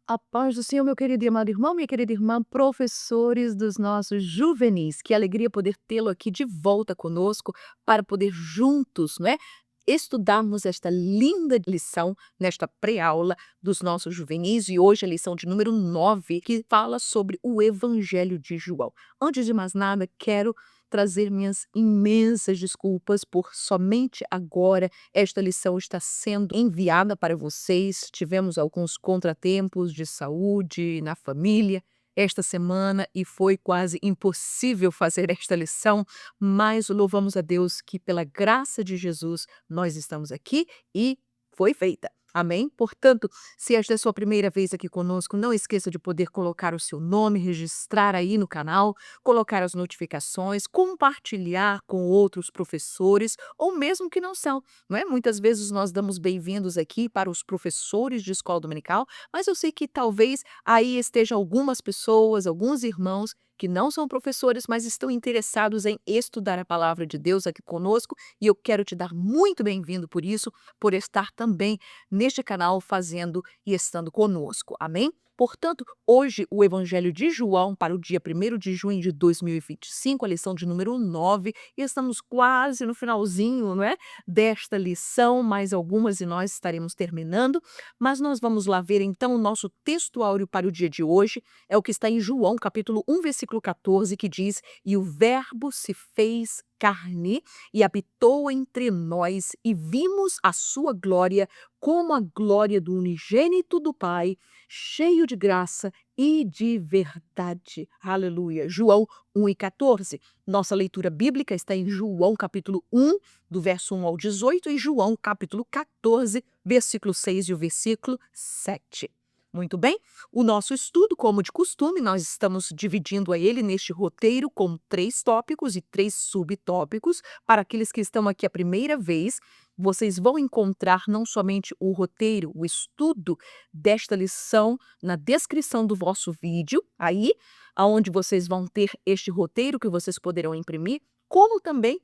A paz do Senhor, meu querido e amado irmão, minha querida irmã, professores dos nossos juvenis. Que alegria poder tê-lo aqui de volta conosco para poder juntos, não é, estudarmos esta linda lição nesta pré-aula dos nossos juvenis e hoje a lição de número 9 que fala sobre o Evangelho de João. Antes de mais nada, quero trazer minhas imensas desculpas por somente agora esta lição está sendo enviada para vocês. Tivemos alguns contratempos de saúde na família esta semana e foi quase impossível fazer esta lição, mas louvamos a Deus que pela graça de Jesus nós estamos aqui e foi feita. Amém? Portanto, se esta é a sua primeira vez aqui conosco, não esqueça de poder colocar o seu nome, registrar aí no canal, colocar as notificações, compartilhar com outros professores ou mesmo que não são, não é? Muitas vezes nós damos bem-vindos aqui para os professores de escola dominical, mas eu sei que talvez aí estejam algumas pessoas, alguns irmãos que não são professores, mas estão interessados em estudar a palavra de Deus aqui conosco, e eu quero te dar muito bem-vindo por isso, por estar também neste canal fazendo e estando conosco. Amém? Portanto, hoje o Evangelho de João para o dia 1º de junho de 2025, a lição de número 9, e estamos quase no finalzinho, não é, desta lição, mais algumas e nós estaremos terminando, mas nós vamos lá ver então o nosso texto áureo para o dia de hoje, é o que está em João, capítulo 1, versículo 14, que diz: "E o Verbo se fez carne e habitou entre nós, e vimos a sua glória como a glória do unigênito do Pai, cheio de graça e de verdade." Aleluia. João 1:14. Nossa leitura bíblica está em João capítulo 1, do verso 1 ao 18, e João capítulo 14, versículo 6 e o versículo 7. Muito bem, o nosso estudo, como de costume, nós estamos dividindo a ele neste roteiro com 3 tópicos e 3 subtópicos. Para aqueles que estão aqui a primeira vez, vocês vão encontrar não somente o roteiro, o estudo desta lição na descrição do vosso vídeo, aí, aonde vocês vão ter este roteiro que vocês poderão imprimir, como também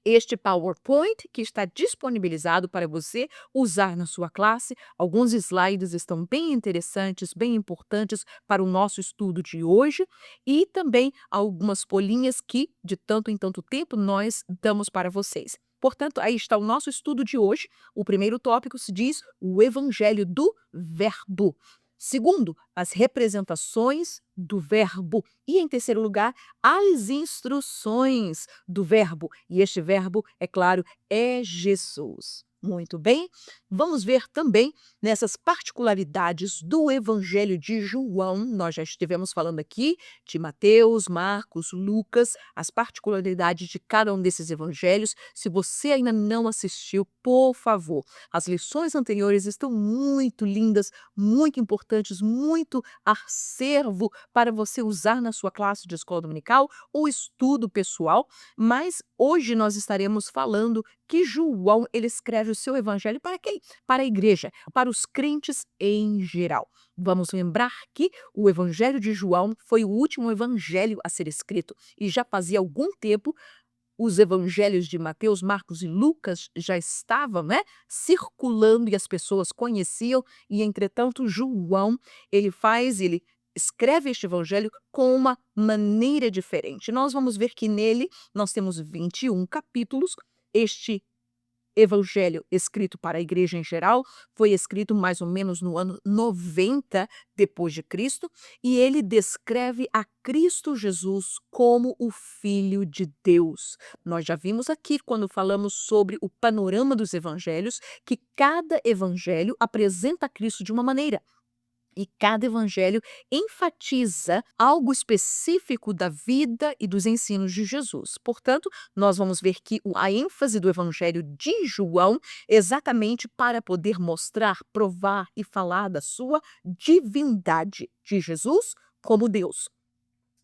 este PowerPoint que está disponibilizado para você usar na sua classe. Alguns slides estão bem interessantes, bem importantes para o nosso estudo de hoje e também algumas folhinhas que de tanto em tanto tempo nós damos para vocês. Portanto, aí está o nosso estudo de hoje. O primeiro tópico se diz o Evangelho do Verbo. Segundo, as representações do verbo. E em terceiro lugar, as instruções do verbo. E este verbo, é claro, é Jesus. Muito bem, vamos ver também nessas particularidades do Evangelho de João. Nós já estivemos falando aqui de Mateus, Marcos, Lucas, as particularidades de cada um desses evangelhos. Se você ainda não assistiu, por favor, as lições anteriores estão muito lindas, muito importantes, muito acervo para você usar na sua classe de escola dominical ou estudo pessoal, mas hoje nós estaremos falando que João ele escreve o seu evangelho para quem? Para a igreja, para os crentes em geral. Vamos lembrar que o Evangelho de João foi o último evangelho a ser escrito e já fazia algum tempo os evangelhos de Mateus, Marcos e Lucas já estavam, né, circulando e as pessoas conheciam, e entretanto João, ele escreve este evangelho com uma maneira diferente. Nós vamos ver que nele nós temos 21 capítulos. Este evangelho escrito para a igreja em geral foi escrito mais ou menos no ano 90 depois de Cristo, e ele descreve a Cristo Jesus como o Filho de Deus. Nós já vimos aqui, quando falamos sobre o panorama dos evangelhos, que cada evangelho apresenta Cristo de uma maneira. E cada evangelho enfatiza algo específico da vida e dos ensinos de Jesus. Portanto, nós vamos ver que a ênfase do evangelho de João exatamente para poder mostrar, provar e falar da sua divindade de Jesus como Deus.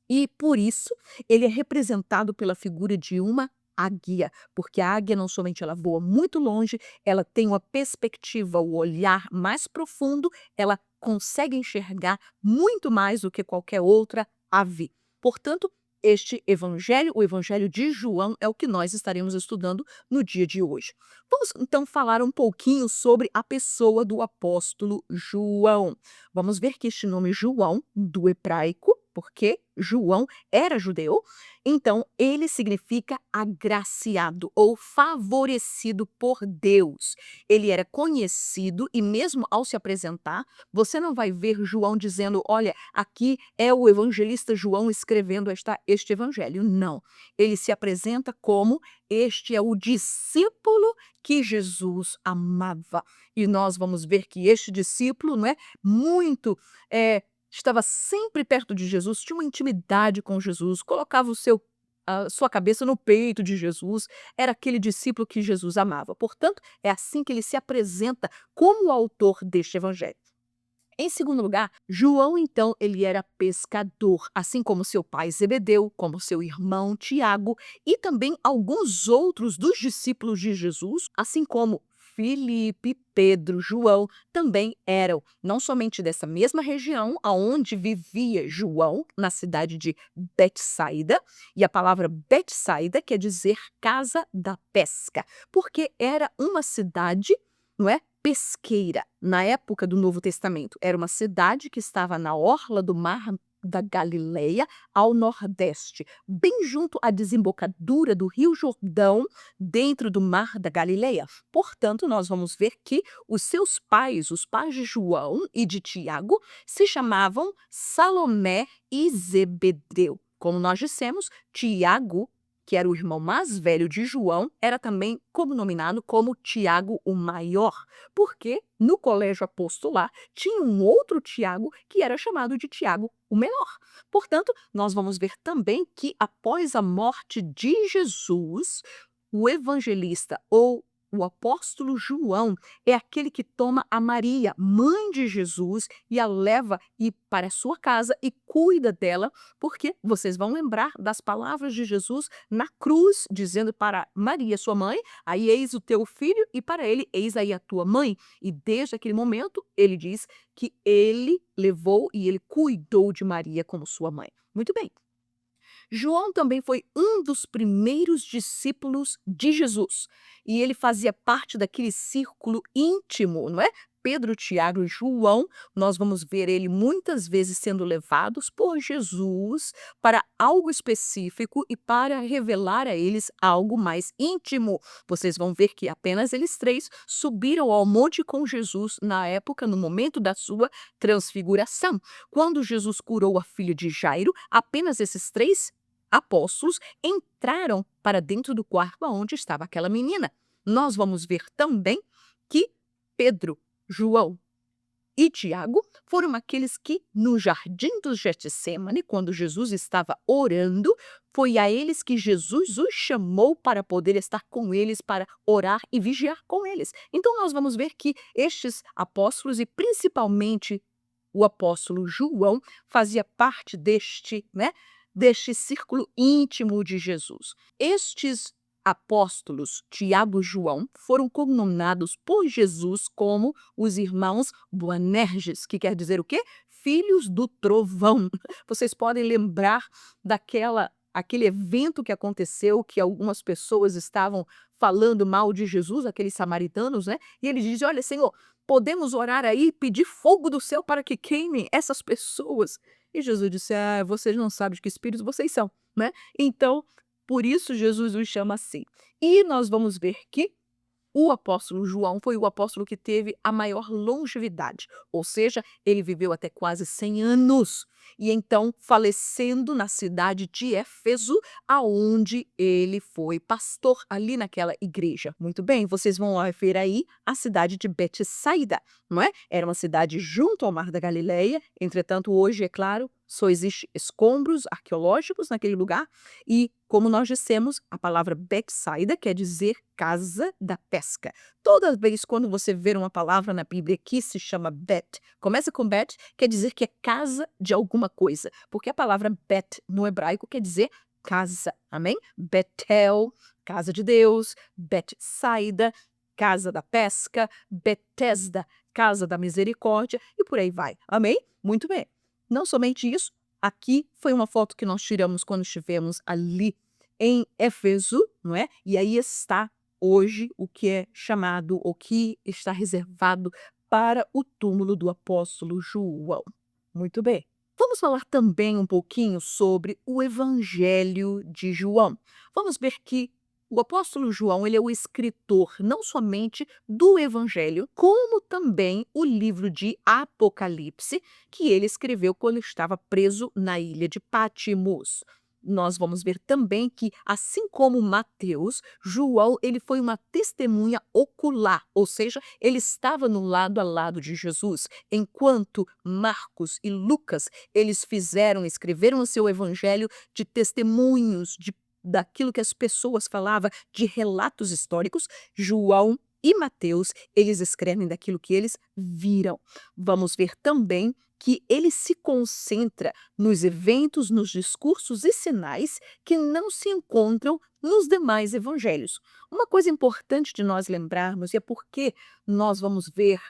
E por isso ele é representado pela figura de uma águia, porque a águia não somente ela voa muito longe, ela tem uma perspectiva, o olhar mais profundo, ela consegue enxergar muito mais do que qualquer outra ave. Portanto, este evangelho, o evangelho de João, é o que nós estaremos estudando no dia de hoje. Vamos então falar um pouquinho sobre a pessoa do apóstolo João. Vamos ver que este nome João, do hebraico, porque João era judeu, então ele significa agraciado ou favorecido por Deus. Ele era conhecido e mesmo ao se apresentar, você não vai ver João dizendo, olha, aqui é o evangelista João escrevendo este evangelho. Não. Ele se apresenta como este é o discípulo que Jesus amava. E nós vamos ver que este discípulo, não é, muito estava sempre perto de Jesus, tinha uma intimidade com Jesus, colocava a sua cabeça no peito de Jesus, era aquele discípulo que Jesus amava. Portanto, é assim que ele se apresenta como o autor deste evangelho. Em segundo lugar, João, então, ele era pescador, assim como seu pai Zebedeu, como seu irmão Tiago e também alguns outros dos discípulos de Jesus, assim como Filipe, Pedro, João, também eram não somente dessa mesma região aonde vivia João, na cidade de Betsaida, e a palavra Betsaida quer dizer casa da pesca, porque era uma cidade, não é, pesqueira. Na época do Novo Testamento, era uma cidade que estava na orla do mar da Galileia, ao nordeste, bem junto à desembocadura do Rio Jordão, dentro do mar da Galileia. Portanto, nós vamos ver que os seus pais, os pais de João e de Tiago, se chamavam Salomé e Zebedeu. Como nós dissemos, Tiago, que era o irmão mais velho de João, era também nominado como Tiago o Maior, porque no colégio apostolar tinha um outro Tiago que era chamado de Tiago o Menor. Portanto, nós vamos ver também que após a morte de Jesus, o evangelista ou o apóstolo João é aquele que toma a Maria, mãe de Jesus, e a leva para a sua casa e cuida dela, porque vocês vão lembrar das palavras de Jesus na cruz, dizendo para Maria, sua mãe, aí eis o teu filho, e para ele, eis aí a tua mãe. E desde aquele momento, ele diz que ele levou e ele cuidou de Maria como sua mãe. Muito bem. João também foi um dos primeiros discípulos de Jesus e ele fazia parte daquele círculo íntimo, não é? Pedro, Tiago e João, nós vamos ver ele muitas vezes sendo levados por Jesus para algo específico e para revelar a eles algo mais íntimo. Vocês vão ver que apenas eles três subiram ao monte com Jesus na época, no momento da sua transfiguração. Quando Jesus curou a filha de Jairo, apenas esses três apóstolos entraram para dentro do quarto onde estava aquela menina. Nós vamos ver também que Pedro, João e Tiago foram aqueles que, no jardim do Getsêmani, quando Jesus estava orando, foi a eles que Jesus os chamou para poder estar com eles, para orar e vigiar com eles. Então nós vamos ver que estes apóstolos, e principalmente o apóstolo João, fazia parte deste círculo íntimo de Jesus. Estes apóstolos, Tiago e João, foram cognominados por Jesus como os irmãos Boanerges, que quer dizer o quê? Filhos do trovão. Vocês podem lembrar aquele evento que aconteceu, que algumas pessoas estavam falando mal de Jesus, aqueles samaritanos, né? E eles dizem, olha, Senhor, podemos orar aí, pedir fogo do céu para que queimem essas pessoas. E Jesus disse, vocês não sabem de que espíritos vocês são, né? Então, por isso Jesus os chama assim. E nós vamos ver que o apóstolo João foi o apóstolo que teve a maior longevidade, ou seja, ele viveu até quase 100 anos. E então, falecendo na cidade de Éfeso, aonde ele foi pastor ali naquela igreja. Muito bem, vocês vão ver aí a cidade de Betsaida, não é? Era uma cidade junto ao mar da Galileia, entretanto, hoje, é claro, só existem escombros arqueológicos naquele lugar e, como nós dissemos, a palavra Betsaida quer dizer casa da pesca. Toda vez quando você ver uma palavra na Bíblia que se chama Bet, começa com Bet, quer dizer que é casa de alguma coisa, porque a palavra Bet no hebraico quer dizer casa, amém? Betel, casa de Deus, Betsaida, casa da pesca, Betesda, casa da misericórdia e por aí vai, amém? Muito bem. Não somente isso, Aqui foi uma foto que nós tiramos quando estivemos ali em Éfeso, não é? E aí está hoje o que é chamado, o que está reservado para o túmulo do apóstolo João. Muito bem. Vamos falar também um pouquinho sobre o Evangelho de João. Vamos ver que o apóstolo João, ele é o escritor não somente do Evangelho, como também o livro de Apocalipse, que ele escreveu quando estava preso na ilha de Patmos. Nós vamos ver também que, assim como Mateus, João ele foi uma testemunha ocular, ou seja, ele estava no lado a lado de Jesus, enquanto Marcos e Lucas eles escreveram o seu evangelho de testemunhos, daquilo que as pessoas falavam, de relatos históricos. João e Mateus, eles escrevem daquilo que eles viram. Vamos ver também que ele se concentra nos eventos, nos discursos e sinais que não se encontram nos demais evangelhos. Uma coisa importante de nós lembrarmos, e é porque nós vamos ver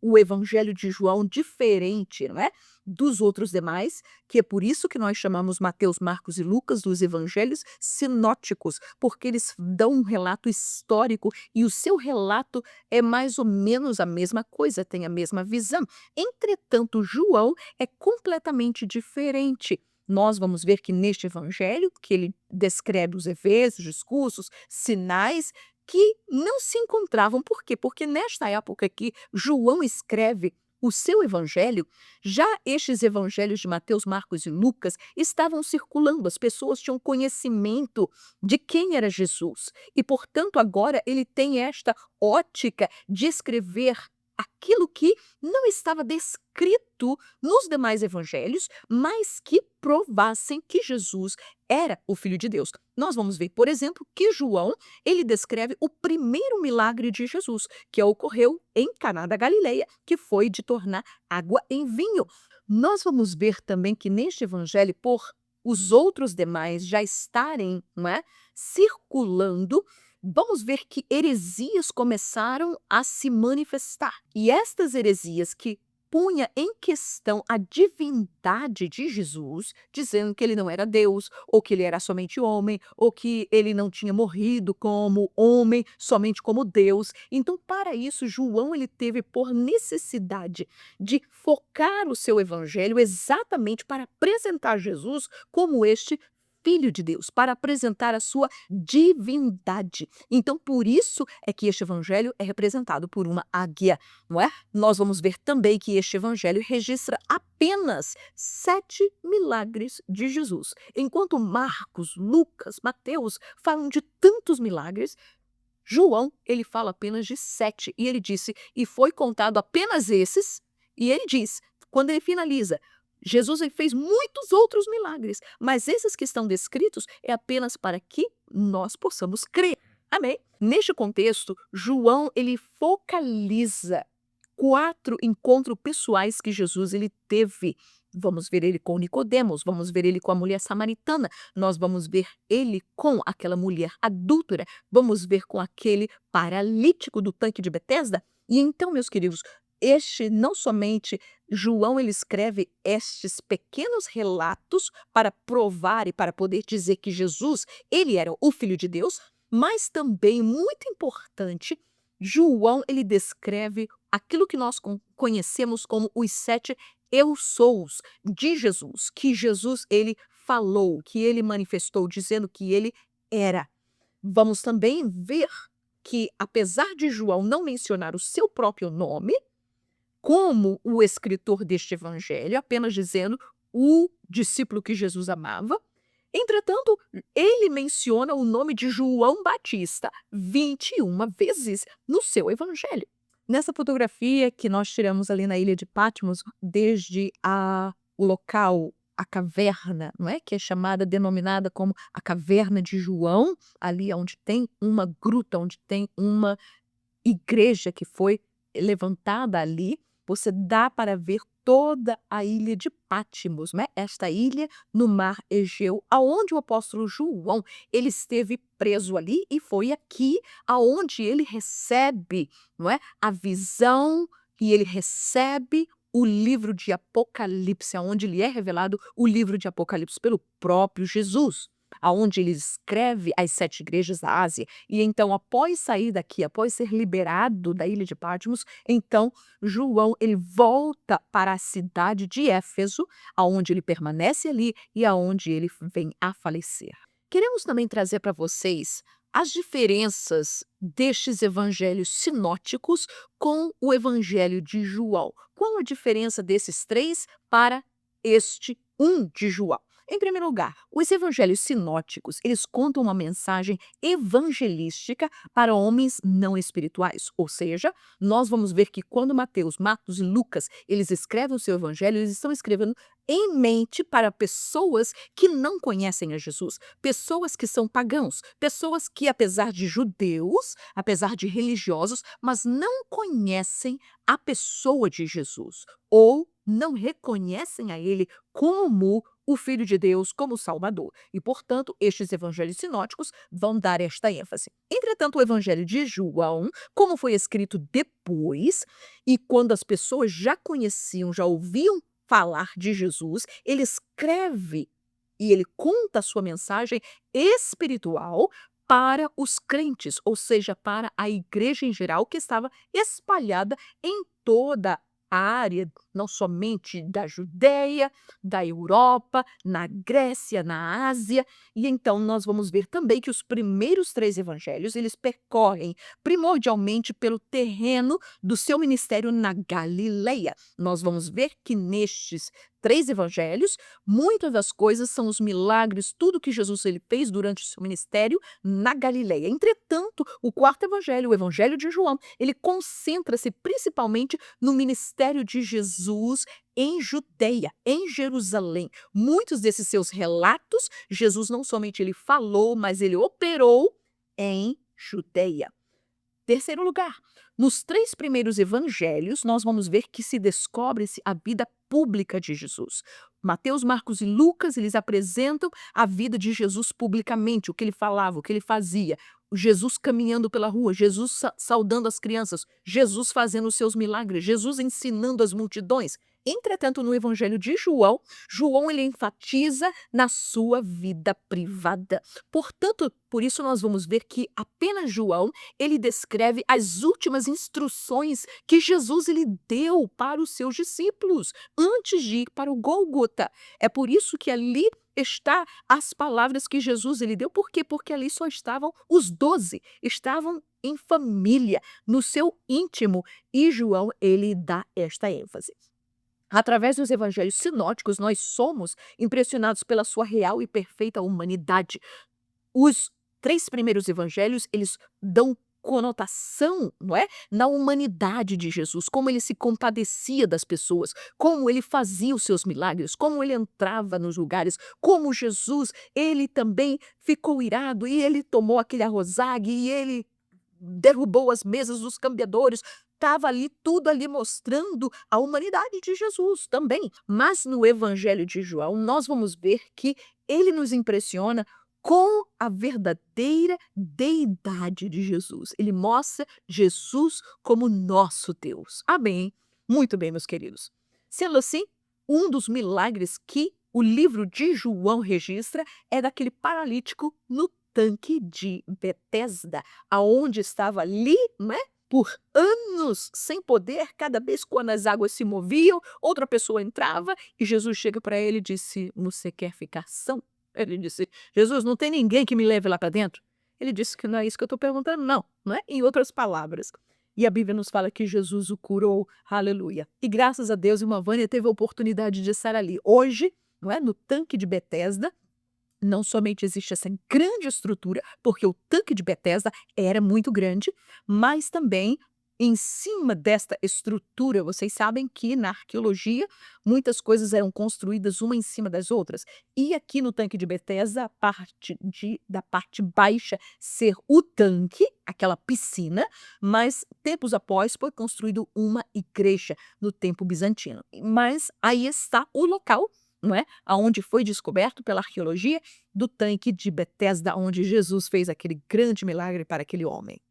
o evangelho de João diferente, não é, dos outros demais, que é por isso que nós chamamos Mateus, Marcos e Lucas dos evangelhos sinóticos, porque eles dão um relato histórico e o seu relato é mais ou menos a mesma coisa, tem a mesma visão. Entretanto, João é completamente diferente. Nós vamos ver que neste evangelho, que ele descreve os eventos, discursos, sinais que não se encontravam. Por quê? Porque nesta época que João escreve o seu evangelho, já estes evangelhos de Mateus, Marcos e Lucas estavam circulando, as pessoas tinham conhecimento de quem era Jesus. E, portanto, agora ele tem esta ótica de escrever aquilo que não estava descrito nos demais evangelhos, mas que provassem que Jesus era o Filho de Deus. Nós vamos ver, por exemplo, que João, ele descreve o primeiro milagre de Jesus, que ocorreu em Caná da Galileia, que foi de tornar água em vinho. Nós vamos ver também que neste evangelho, por os outros demais já estarem, não é, circulando, vamos ver que heresias começaram a se manifestar. E estas heresias que punha em questão a divindade de Jesus, dizendo que ele não era Deus, ou que ele era somente homem, ou que ele não tinha morrido como homem, somente como Deus. Então, para isso, João ele teve por necessidade de focar o seu evangelho exatamente para apresentar Jesus como este Filho de Deus, para apresentar a sua divindade. Então, por isso é que este evangelho é representado por uma águia, não é? Nós vamos ver também que este evangelho registra apenas 7 milagres de Jesus. Enquanto Marcos, Lucas, Mateus falam de tantos milagres, João, ele fala apenas de 7. E ele disse, e foi contado apenas esses, e ele diz, quando ele finaliza, Jesus ele fez muitos outros milagres, mas esses que estão descritos é apenas para que nós possamos crer. Amém? Neste contexto, João ele focaliza 4 encontros pessoais que Jesus ele teve. Vamos ver ele com Nicodemos, vamos ver ele com a mulher samaritana, nós vamos ver ele com aquela mulher adúltera, vamos ver com aquele paralítico do tanque de Betesda. E então, meus queridos, este não somente João ele escreve estes pequenos relatos para provar e para poder dizer que Jesus ele era o Filho de Deus, mas também, muito importante, João ele descreve aquilo que nós conhecemos como os 7 eu sous de Jesus, que Jesus ele falou, que ele manifestou, dizendo que ele era. Vamos também ver que, apesar de João não mencionar o seu próprio nome, como o escritor deste evangelho, apenas dizendo o discípulo que Jesus amava, entretanto, ele menciona o nome de João Batista 21 vezes no seu evangelho. Nessa fotografia que nós tiramos ali na ilha de Patmos, desde o local, a caverna, não é? Que é chamada, denominada como a caverna de João, ali onde tem uma gruta, onde tem uma igreja que foi levantada ali, você dá para ver toda a ilha de Patmos, né? Esta ilha no mar Egeu, aonde o apóstolo João ele esteve preso ali, e foi aqui aonde ele recebe, não é, a visão, e ele recebe o livro de Apocalipse, aonde lhe é revelado o livro de Apocalipse pelo próprio Jesus, aonde ele escreve as 7 igrejas da Ásia. E então, após sair daqui, após ser liberado da ilha de Patmos, então João ele volta para a cidade de Éfeso, aonde ele permanece ali e aonde ele vem a falecer. Queremos também trazer para vocês as diferenças destes evangelhos sinóticos com o evangelho de João. Qual a diferença desses 3 para este de João? Em primeiro lugar, os evangelhos sinóticos, eles contam uma mensagem evangelística para homens não espirituais. Ou seja, nós vamos ver que quando Mateus, Marcos e Lucas, eles escrevem o seu evangelho, eles estão escrevendo em mente para pessoas que não conhecem a Jesus, pessoas que são pagãos, pessoas que, apesar de judeus, apesar de religiosos, mas não conhecem a pessoa de Jesus ou não reconhecem a ele como o Filho de Deus, como Salvador. E, portanto, estes evangelhos sinóticos vão dar esta ênfase. Entretanto, o evangelho de João, como foi escrito depois, e quando as pessoas já conheciam, já ouviam falar de Jesus, ele escreve e ele conta a sua mensagem espiritual para os crentes, ou seja, para a igreja em geral que estava espalhada em toda a área, não somente da Judéia, da Europa, na Grécia, na Ásia. E então nós vamos ver também que os primeiros 3 evangelhos, eles percorrem primordialmente pelo terreno do seu ministério na Galileia. Nós vamos ver que nestes 3 evangelhos, muitas das coisas são os milagres, tudo que Jesus ele fez durante o seu ministério na Galileia. Entretanto, o 4º evangelho, o evangelho de João, ele concentra-se principalmente no ministério de Jesus em Judeia, em Jerusalém. Muitos desses seus relatos, Jesus não somente ele falou, mas ele operou em Judeia. Terceiro lugar, nos 3 primeiros evangelhos, nós vamos ver que se descobre-se a vida pública de Jesus. Mateus, Marcos e Lucas, eles apresentam a vida de Jesus publicamente, o que ele falava, o que ele fazia. O Jesus caminhando pela rua, Jesus saudando as crianças, Jesus fazendo os seus milagres, Jesus ensinando as multidões. Entretanto, no evangelho de João, João ele enfatiza na sua vida privada. Portanto, por isso nós vamos ver que apenas João ele descreve as últimas instruções que Jesus ele deu para os seus discípulos antes de ir para o Gólgota. É por isso que ali está as palavras que Jesus ele deu. Por quê? Porque ali só estavam os 12, estavam em família, no seu íntimo, e João ele dá esta ênfase. Através dos evangelhos sinóticos, nós somos impressionados pela sua real e perfeita humanidade. Os 3 primeiros evangelhos, eles dão conotação, não é, na humanidade de Jesus, como ele se compadecia das pessoas, como ele fazia os seus milagres, como ele entrava nos lugares, como Jesus, ele também ficou irado e ele tomou aquele arrozague e ele derrubou as mesas dos cambiadores. Estava ali tudo ali mostrando a humanidade de Jesus também. Mas no evangelho de João, nós vamos ver que ele nos impressiona com a verdadeira deidade de Jesus. Ele mostra Jesus como nosso Deus. Amém? Muito bem, meus queridos. Sendo assim, um dos milagres que o livro de João registra é daquele paralítico no tanque de Betesda, aonde estava ali, né, por anos sem poder. Cada vez quando as águas se moviam, outra pessoa entrava e Jesus chega para ele e disse: "Você quer ficar são?" Ele disse: "Jesus, não tem ninguém que me leve lá para dentro?" Ele disse que não é isso que eu estou perguntando, não é? Em outras palavras. E a Bíblia nos fala que Jesus o curou, aleluia. E graças a Deus, irmã Vânia teve a oportunidade de estar ali. Hoje, não é, no tanque de Betesda, não somente existe essa grande estrutura, porque o tanque de Betesda era muito grande, mas também em cima desta estrutura, vocês sabem que na arqueologia muitas coisas eram construídas uma em cima das outras. E aqui no tanque de Betesda, da parte baixa ser o tanque, aquela piscina, mas tempos após foi construído uma igreja no tempo bizantino. Mas aí está o local, não é? Aonde foi descoberto pela arqueologia do tanque de Betesda, onde Jesus fez aquele grande milagre para aquele homem.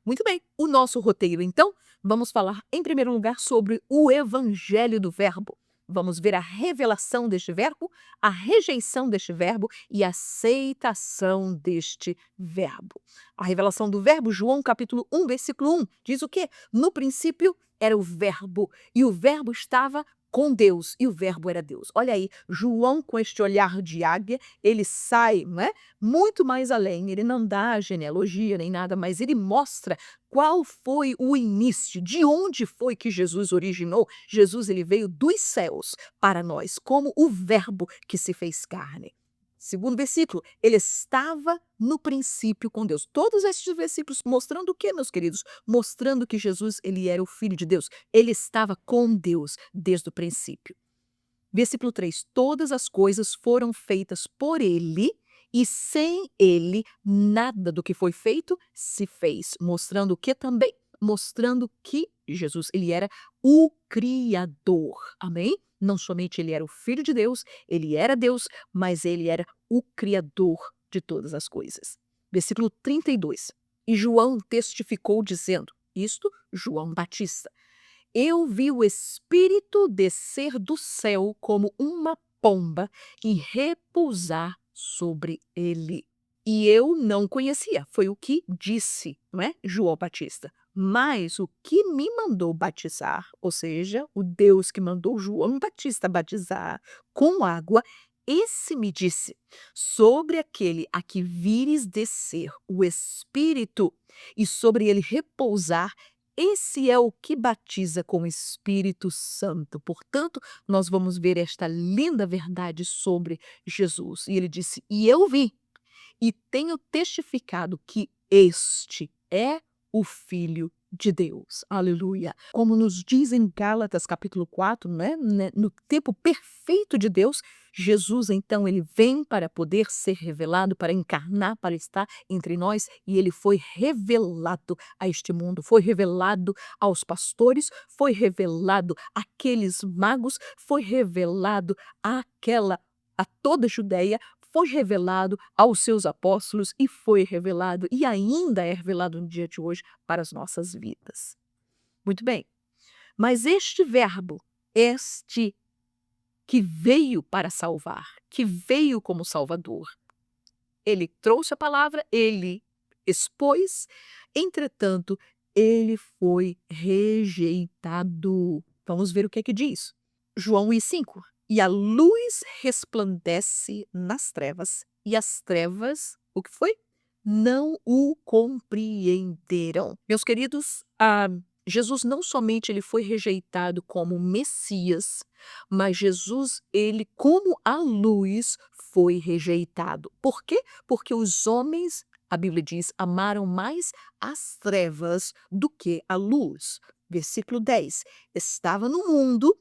Muito bem, o nosso roteiro, então, vamos falar em primeiro lugar sobre o evangelho do verbo. Vamos ver a revelação deste verbo, a rejeição deste verbo e a aceitação deste verbo. A revelação do verbo, João capítulo 1, versículo 1, diz o quê? No princípio era o verbo, e o verbo estava com Deus, e o verbo era Deus. Olha aí, João com este olhar de águia, ele sai, não é? Muito mais além, ele não dá genealogia nem nada, mas ele mostra qual foi o início, de onde foi que Jesus originou. Jesus, ele veio dos céus para nós, como o verbo que se fez carne. Segundo versículo, ele estava no princípio com Deus. Todos esses versículos mostrando o quê, meus queridos? Mostrando que Jesus, ele era o Filho de Deus. Ele estava com Deus desde o princípio. Versículo 3, todas as coisas foram feitas por ele, e sem ele, nada do que foi feito se fez. Mostrando o que também? Mostrando que Jesus, ele era o Criador. Amém? Não somente ele era o Filho de Deus, ele era Deus, mas ele era o Criador de todas as coisas. Versículo 32. E João testificou dizendo, isto, João Batista, eu vi o Espírito descer do céu como uma pomba e repousar sobre ele. E eu não conhecia, foi o que disse, não é, João Batista. Mas o que me mandou batizar, ou seja, o Deus que mandou João Batista batizar com água, esse me disse, sobre aquele a que vires descer o Espírito e sobre ele repousar, esse é o que batiza com o Espírito Santo. Portanto, nós vamos ver esta linda verdade sobre Jesus. E ele disse, e eu vi, e tenho testificado que este é o Filho de Deus. Aleluia. Como nos diz em Gálatas capítulo 4, no tempo perfeito de Deus, Jesus, então, ele vem para poder ser revelado, para encarnar, para estar entre nós, e ele foi revelado a este mundo, foi revelado aos pastores, foi revelado àqueles magos, foi revelado a toda a Judeia, foi revelado aos seus apóstolos e foi revelado e ainda é revelado no dia de hoje para as nossas vidas. Muito bem, mas este verbo, este que veio para salvar, que veio como Salvador, ele trouxe a palavra, ele expôs, entretanto, ele foi rejeitado. Vamos ver o que é que diz. João 1,5. E a luz resplandece nas trevas, e as trevas, o que foi? Não o compreenderam. Meus queridos, Jesus não somente ele foi rejeitado como Messias, mas Jesus, ele como a luz, foi rejeitado. Por quê? Porque os homens, a Bíblia diz, amaram mais as trevas do que a luz. Versículo 10. Estava no mundo,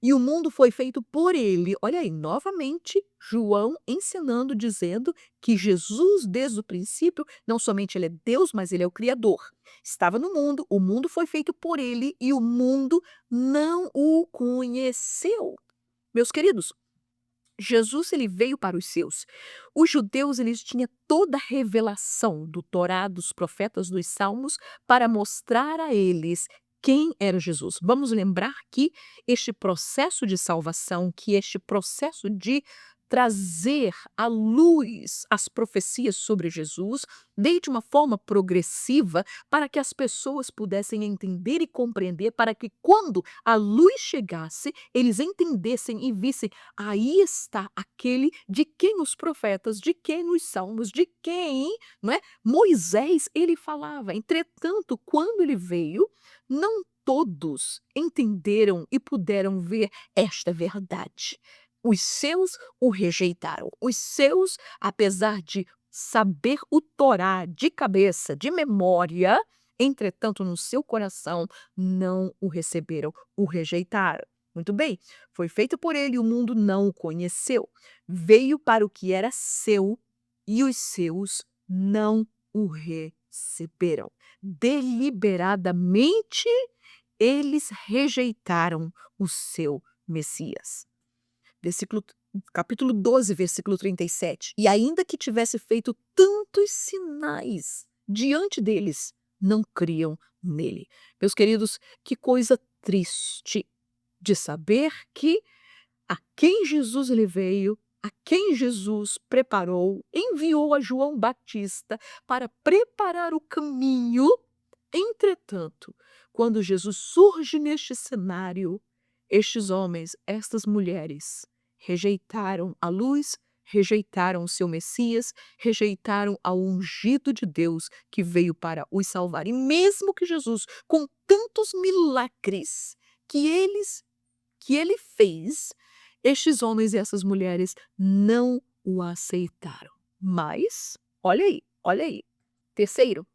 e o mundo foi feito por ele. Olha aí, novamente, João ensinando, dizendo que Jesus, desde o princípio, não somente ele é Deus, mas ele é o Criador. Estava no mundo, o mundo foi feito por ele e o mundo não o conheceu. Meus queridos, Jesus, ele veio para os seus. Os judeus, eles tinham toda a revelação do Torá, dos profetas, dos salmos, para mostrar a eles quem era Jesus. Vamos lembrar que este processo de salvação, que este processo de trazer à luz as profecias sobre Jesus, veio de uma forma progressiva para que as pessoas pudessem entender e compreender, para que quando a luz chegasse, eles entendessem e vissem, aí está aquele de quem os profetas, de quem os salmos, de quem, não é? Moisés, ele falava. Entretanto, quando ele veio, não todos entenderam e puderam ver esta verdade. Os seus o rejeitaram. Os seus, apesar de saber o Torá de cabeça, de memória, entretanto, no seu coração, não o receberam, o rejeitaram. Muito bem, foi feito por ele, o mundo não o conheceu. Veio para o que era seu e os seus não o receberam. Deliberadamente, eles rejeitaram o seu Messias. Capítulo 12, versículo 37. E ainda que tivesse feito tantos sinais diante deles, não criam nele. Meus queridos, que coisa triste de saber que a quem Jesus ele veio, a quem Jesus preparou, enviou a João Batista para preparar o caminho. Entretanto, quando Jesus surge neste cenário, estes homens, estas mulheres, rejeitaram a luz, rejeitaram o seu Messias, rejeitaram ao ungido de Deus que veio para os salvar. E mesmo que Jesus, com tantos milagres que ele fez, estes homens e essas mulheres não o aceitaram. Mas, olha aí. Terceiro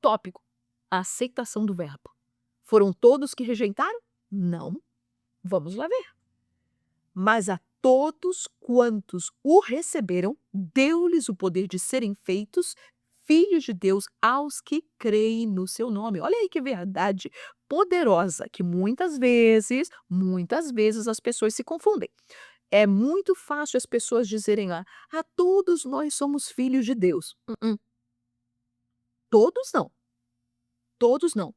tópico, a aceitação do verbo. Foram todos que rejeitaram? Não. Vamos lá ver. Mas a todos quantos o receberam, deu-lhes o poder de serem feitos filhos de Deus aos que creem no seu nome. Olha aí que verdade poderosa, que muitas vezes as pessoas se confundem. É muito fácil as pessoas dizerem lá, todos nós somos filhos de Deus. Todos não, todos não.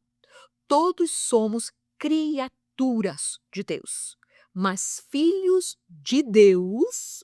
Todos somos criaturas de Deus, mas filhos de Deus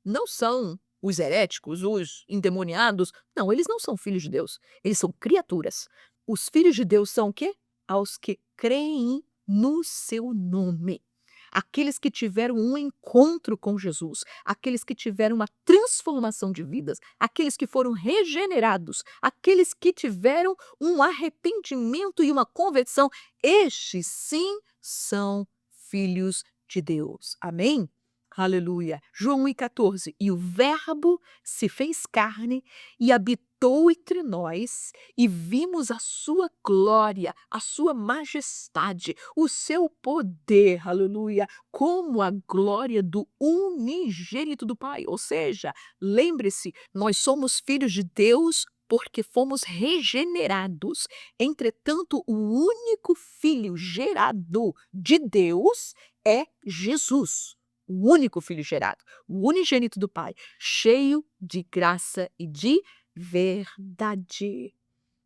não são os heréticos, os endemoniados. Não, eles não são filhos de Deus, eles são criaturas. Os filhos de Deus são o quê? Aos que creem no seu nome. Aqueles que tiveram um encontro com Jesus, aqueles que tiveram uma transformação de vidas, aqueles que foram regenerados, aqueles que tiveram um arrependimento e uma conversão, estes sim são filhos de Deus. Amém? Aleluia. João 1,14. E o Verbo se fez carne e habitou entre nós, e vimos a sua glória, a sua majestade, o seu poder, aleluia, como a glória do unigênito do Pai. Ou seja, lembre-se, nós somos filhos de Deus porque fomos regenerados. Entretanto, o único filho gerado de Deus é Jesus. O único filho gerado, o unigênito do Pai, cheio de graça e de verdade.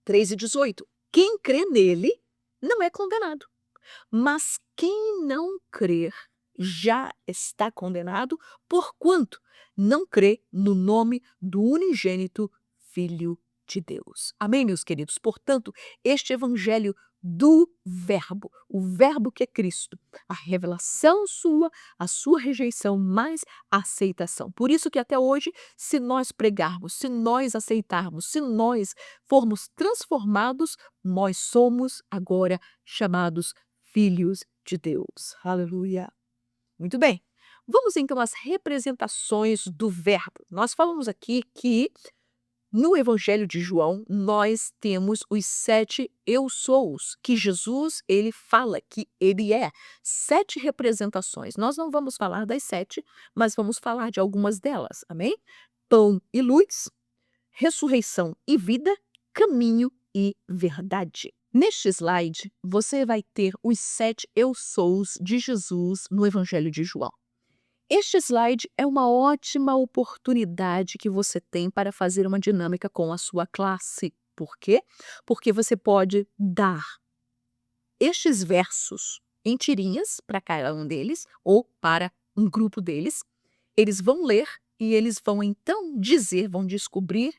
3:18. Quem crê nele não é condenado, mas quem não crer já está condenado, porquanto não crê no nome do unigênito Filho de Deus. Amém, meus queridos? Portanto, este evangelho do Verbo, o Verbo que é Cristo, a revelação sua, a sua rejeição, mais a aceitação. Por isso que até hoje, se nós pregarmos, se nós aceitarmos, se nós formos transformados, nós somos agora chamados filhos de Deus. Aleluia. Muito bem. Vamos então às representações do Verbo. Nós falamos aqui que no Evangelho de João, nós temos os 7 eu sous, que Jesus ele fala que ele é. 7 representações. Nós não vamos falar das 7, mas vamos falar de algumas delas, amém? Pão e luz, ressurreição e vida, caminho e verdade. Neste slide, você vai ter os 7 eu sous de Jesus no Evangelho de João. Este slide é uma ótima oportunidade que você tem para fazer uma dinâmica com a sua classe. Por quê? Porque você pode dar estes versos em tirinhas para cada um deles ou para um grupo deles. Eles vão ler e eles vão então dizer, vão descobrir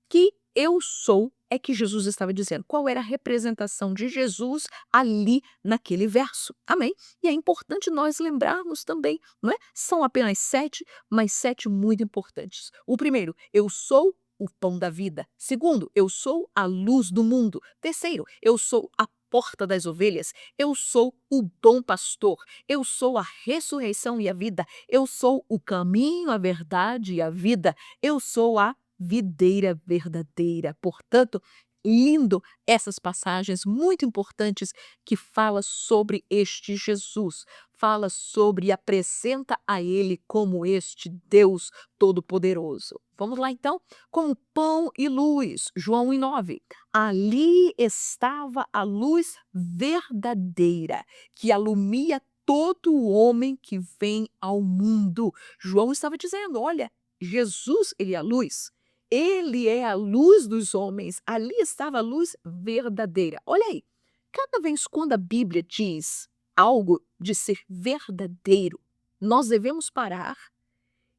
que eu sou é que Jesus estava dizendo. Qual era a representação de Jesus ali naquele verso? Amém? E é importante nós lembrarmos também, não é? São apenas 7, mas 7 muito importantes. O primeiro, eu sou o pão da vida. Segundo, eu sou a luz do mundo. Terceiro, eu sou a porta das ovelhas. Eu sou o bom pastor. Eu sou a ressurreição e a vida. Eu sou o caminho, a verdade e a vida. Eu sou a videira verdadeira. Portanto, lindo essas passagens muito importantes que fala sobre este Jesus, fala sobre e apresenta a ele como este Deus Todo-Poderoso. Vamos lá então, com pão e luz, João 1,9. Ali estava a luz verdadeira, que alumia todo o homem que vem ao mundo. João estava dizendo, olha, Jesus, ele é a luz. Ele é a luz dos homens. Ali estava a luz verdadeira. Olha aí, cada vez quando a Bíblia diz algo de ser verdadeiro, nós devemos parar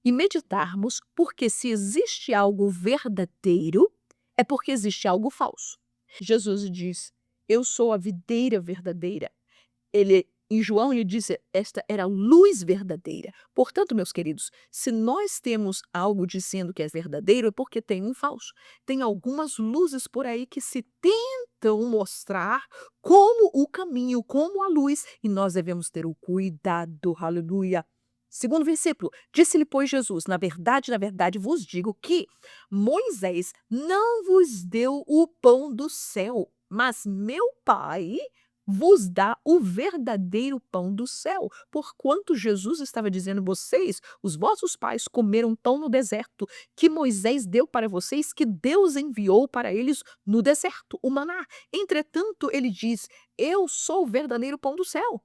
e meditarmos, porque se existe algo verdadeiro, é porque existe algo falso. Jesus diz: eu sou a videira verdadeira. Em João, ele disse: esta era a luz verdadeira. Portanto, meus queridos, se nós temos algo dizendo que é verdadeiro, é porque tem um falso. Tem algumas luzes por aí que se tentam mostrar como o caminho, como a luz, e nós devemos ter o cuidado. Aleluia. Segundo versículo, disse-lhe, pois, Jesus: na verdade vos digo que Moisés não vos deu o pão do céu, mas meu Pai vos dá o verdadeiro pão do céu. Porquanto Jesus estava dizendo: vocês, os vossos pais, comeram pão no deserto, que Moisés deu para vocês, que Deus enviou para eles no deserto, o maná. Entretanto, ele diz: eu sou o verdadeiro pão do céu.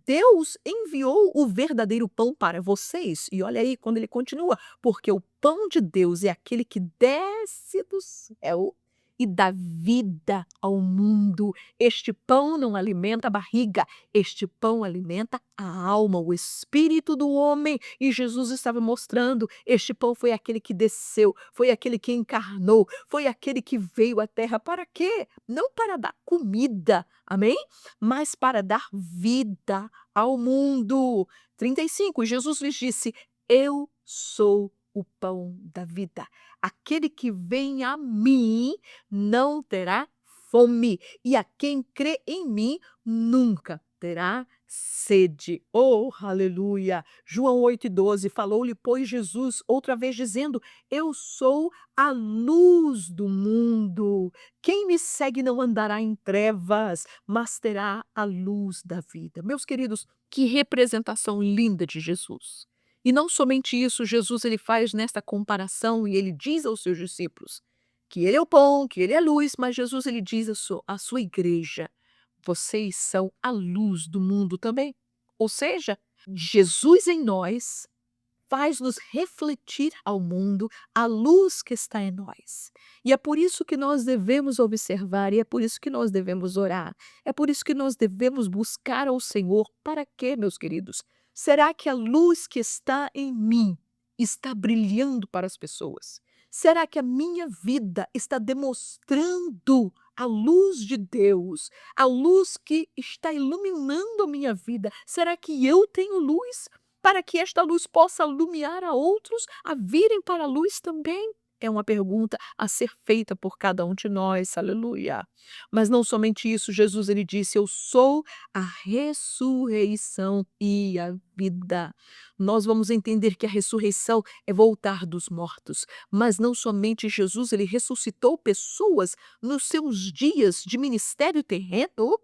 Deus enviou o verdadeiro pão para vocês. E olha aí quando ele continua: porque o pão de Deus é aquele que desce do céu e dá vida ao mundo. Este pão não alimenta a barriga, este pão alimenta a alma, o espírito do homem. E Jesus estava mostrando: este pão foi aquele que desceu, foi aquele que encarnou, foi aquele que veio à terra. Para quê? Não para dar comida, amém? Mas para dar vida ao mundo. 35, Jesus lhes disse: eu sou o pão da vida. Aquele que vem a mim não terá fome, e a quem crê em mim nunca terá sede. Oh, aleluia! João 8,12, falou-lhe, pois, Jesus outra vez, dizendo: eu sou a luz do mundo. Quem me segue não andará em trevas, mas terá a luz da vida. Meus queridos, que representação linda de Jesus. E não somente isso, Jesus ele faz nesta comparação e ele diz aos seus discípulos que ele é o pão, que ele é a luz, mas Jesus ele diz à sua igreja: vocês são a luz do mundo também. Ou seja, Jesus em nós faz-nos refletir ao mundo a luz que está em nós. E é por isso que nós devemos observar, e é por isso que nós devemos orar, é por isso que nós devemos buscar ao Senhor. Para quê, meus queridos? Será que a luz que está em mim está brilhando para as pessoas? Será que a minha vida está demonstrando a luz de Deus, a luz que está iluminando a minha vida? Será que eu tenho luz? Para que esta luz possa iluminar a outros a virem para a luz também? É uma pergunta a ser feita por cada um de nós, aleluia. Mas não somente isso, Jesus ele disse: eu sou a ressurreição e a vida. Nós vamos entender que a ressurreição é voltar dos mortos, mas não somente Jesus, ele ressuscitou pessoas nos seus dias de ministério terreno,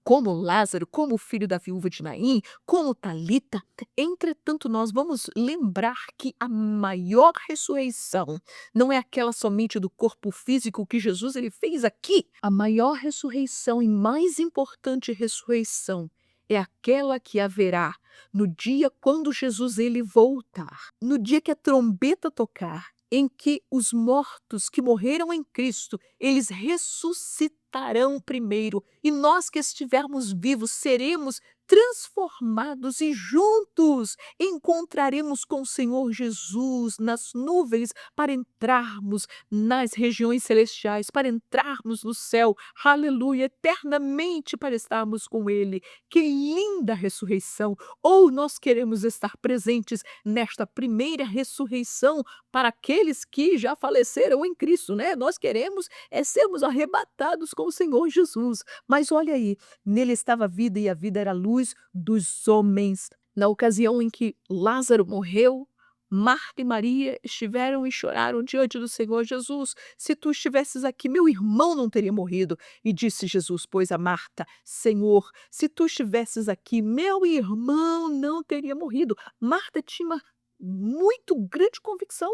como Lázaro, como o filho da viúva de Naim, como Talita. Entretanto, nós vamos lembrar que a maior ressurreição não é aquela somente do corpo físico que Jesus ele fez aqui. A maior ressurreição e mais importante ressurreição é aquela que haverá no dia quando Jesus ele voltar, no dia que a trombeta tocar, em que os mortos que morreram em Cristo, eles ressuscitarão primeiro, e nós que estivermos vivos seremos transformados e juntos encontraremos com o Senhor Jesus nas nuvens para entrarmos nas regiões celestiais, para entrarmos no céu, aleluia, eternamente para estarmos com Ele. Que linda ressurreição! Ou nós queremos estar presentes nesta primeira ressurreição para aqueles que já faleceram em Cristo, né? Nós queremos sermos arrebatados com o Senhor Jesus. Mas olha aí, nele estava a vida e a vida era a luz dos homens. Na ocasião em que Lázaro morreu, Marta e Maria estiveram e choraram diante do Senhor Jesus. Se tu estivesses aqui, meu irmão não teria morrido. E disse Jesus, pois, a Marta: Senhor, se tu estivesses aqui, meu irmão não teria morrido. Marta tinha uma muito grande convicção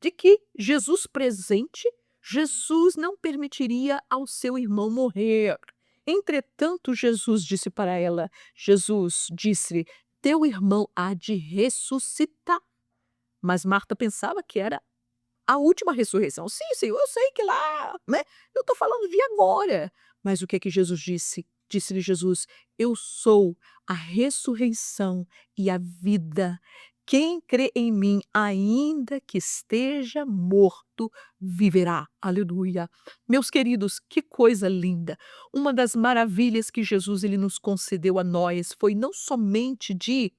de que Jesus presente, Jesus não permitiria ao seu irmão morrer. Entretanto, Jesus disse para ela, Jesus disse-lhe: teu irmão há de ressuscitar. Mas Marta pensava que era a última ressurreição. Sim, Senhor, eu sei que lá, né, eu estou falando de agora. Mas o que é que Jesus disse? Disse-lhe Jesus: "Eu sou a ressurreição e a vida. Quem crê em mim, ainda que esteja morto, viverá." Aleluia. Meus queridos, que coisa linda. Uma das maravilhas que Jesus ele nos concedeu a nós foi não somente de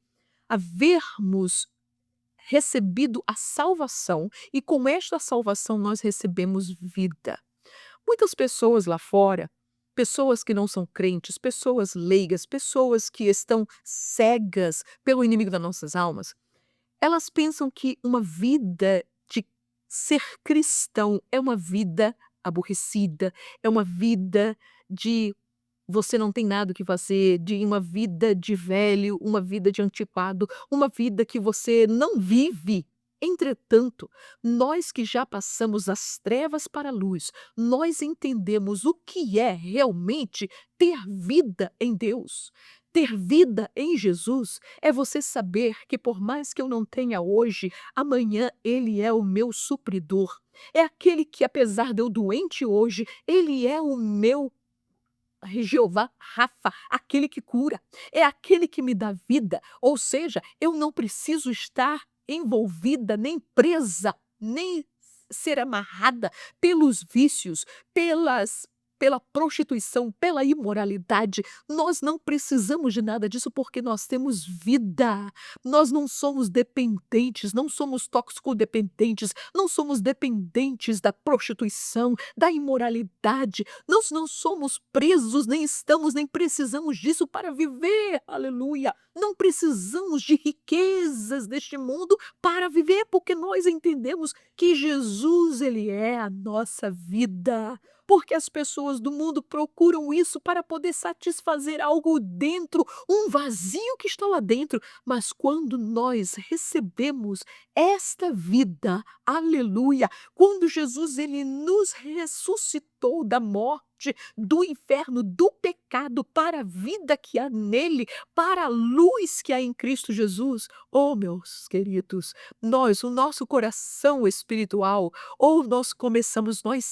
havermos recebido a salvação, e com esta salvação nós recebemos vida. Muitas pessoas lá fora, pessoas que não são crentes, pessoas leigas, pessoas que estão cegas pelo inimigo das nossas almas, elas pensam que uma vida de ser cristão é uma vida aborrecida, é uma vida de você não tem nada o que fazer, de uma vida de velho, uma vida de antiquado, uma vida que você não vive. Entretanto, nós que já passamos das trevas para a luz, nós entendemos o que é realmente ter vida em Deus. Ter vida em Jesus é você saber que, por mais que eu não tenha hoje, amanhã Ele é o meu supridor. É aquele que, apesar de eu doente hoje, Ele é o meu Jeová Rafa, aquele que cura, é aquele que me dá vida, ou seja, eu não preciso estar envolvida, nem presa, nem ser amarrada pelos vícios, pela prostituição, pela imoralidade. Nós não precisamos de nada disso porque nós temos vida. Nós não somos dependentes, não somos toxicodependentes, não somos dependentes da prostituição, da imoralidade. Nós não somos presos, nem estamos, nem precisamos disso para viver. Aleluia! Não precisamos de riquezas deste mundo para viver, porque nós entendemos que Jesus, ele é a nossa vida. Porque as pessoas do mundo procuram isso para poder satisfazer algo dentro, um vazio que está lá dentro. Mas quando nós recebemos esta vida, aleluia, quando Jesus ele nos ressuscitou da morte, do inferno, do pecado para a vida que há nele, para a luz que há em Cristo Jesus, oh meus queridos, nós, o nosso coração espiritual, ou nós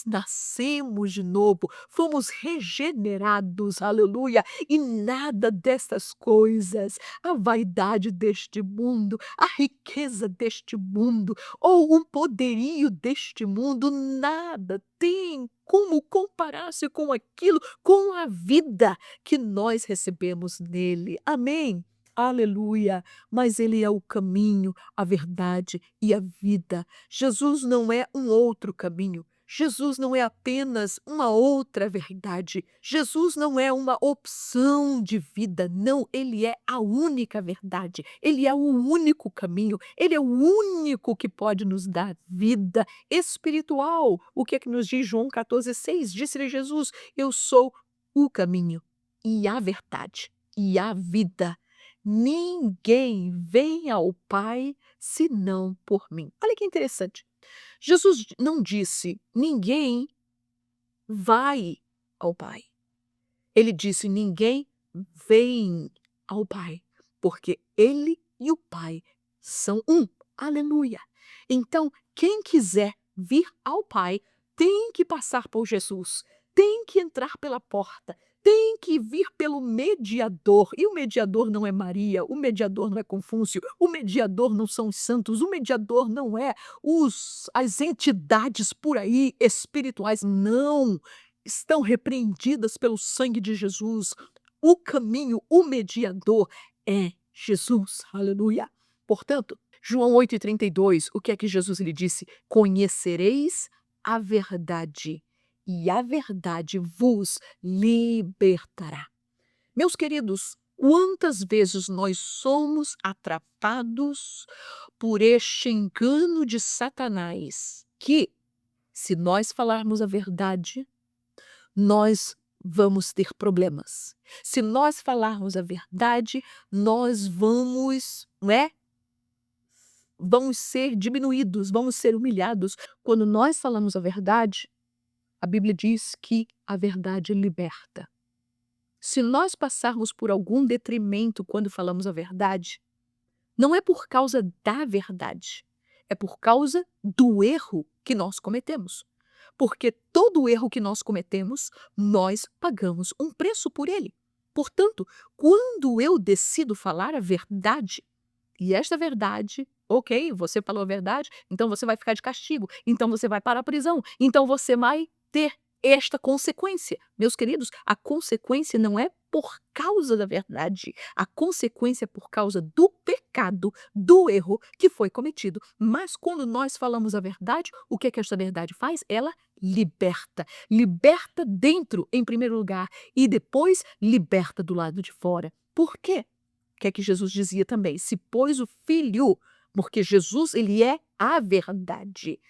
nascemos de novo, fomos regenerados, aleluia, e nada destas coisas, a vaidade deste mundo, a riqueza deste mundo, ou o poderio deste mundo, nada tem como comparar-se com aquilo, com a vida que nós recebemos nele. Amém? Aleluia! Mas ele é o caminho, a verdade e a vida. Jesus não é um outro caminho. Jesus não é apenas uma outra verdade. Jesus não é uma opção de vida. Não, ele é a única verdade. Ele é o único caminho. Ele é o único que pode nos dar vida espiritual. O que é que nos diz João 14,6? Disse-lhe Jesus: "Eu sou o caminho e a verdade e a vida. Ninguém vem ao Pai senão por mim." Olha que interessante. Jesus não disse: "Ninguém vai ao Pai." Ele disse: "Ninguém vem ao Pai", porque ele e o Pai são um. Aleluia! Então, quem quiser vir ao Pai tem que passar por Jesus, tem que entrar pela porta, tem que vir pelo mediador. E o mediador não é Maria, o mediador não é Confúcio, o mediador não são os santos, o mediador não é as entidades por aí espirituais, não. Estão repreendidas pelo sangue de Jesus. O caminho, o mediador é Jesus. Aleluia. Portanto, João 8,32, o que é que Jesus lhe disse? "Conhecereis a verdade, e a verdade vos libertará." Meus queridos, quantas vezes nós somos atrapados por este engano de Satanás, que, se nós falarmos a verdade, nós vamos ter problemas. Se nós falarmos a verdade, nós vamos, não é? Vamos ser diminuídos, vamos ser humilhados. Quando nós falamos a verdade, a Bíblia diz que a verdade liberta. Se nós passarmos por algum detrimento quando falamos a verdade, não é por causa da verdade, É por causa do erro que nós cometemos. Porque todo erro que nós cometemos, nós pagamos um preço por ele. Portanto, quando eu decido falar a verdade, e esta verdade, ok, você falou a verdade, então você vai ficar de castigo, então você vai para a prisão, então você vai ter esta consequência. Meus queridos, a consequência não é por causa da verdade, a consequência é por causa do pecado, do erro que foi cometido. Mas quando nós falamos a verdade, o que é que esta verdade faz? Ela liberta. Liberta dentro, em primeiro lugar, e depois liberta do lado de fora. Por quê? O que é que Jesus dizia também? Se pois o Filho, porque Jesus ele é a verdade.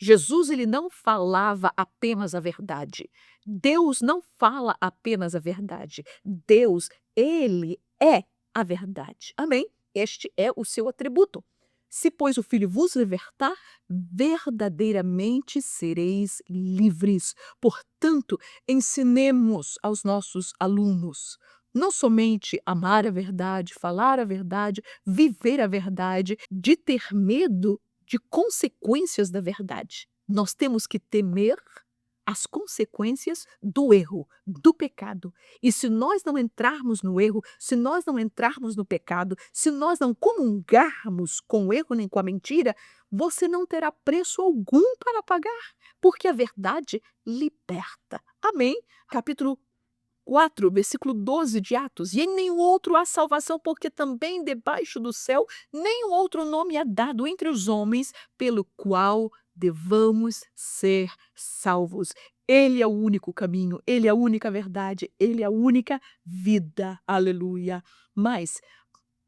Jesus ele não falava apenas a verdade. Deus não fala apenas a verdade. Deus, ele é a verdade. Amém? Este é o seu atributo. Se, pois, o Filho vos libertar, verdadeiramente sereis livres. Portanto, ensinemos aos nossos alunos não somente amar a verdade, falar a verdade, viver a verdade, de ter medo de consequências da verdade. Nós temos que temer as consequências do erro, do pecado. E se nós não entrarmos no erro, se nós não entrarmos no pecado, se nós não comungarmos com o erro nem com a mentira, você não terá preço algum para pagar, porque a verdade liberta. Amém? Capítulo 4, versículo 12 de Atos. E em nenhum outro há salvação, porque também debaixo do céu nenhum outro nome é dado entre os homens pelo qual devamos ser salvos. Ele é o único caminho, ele é a única verdade, ele é a única vida. Aleluia. Mas,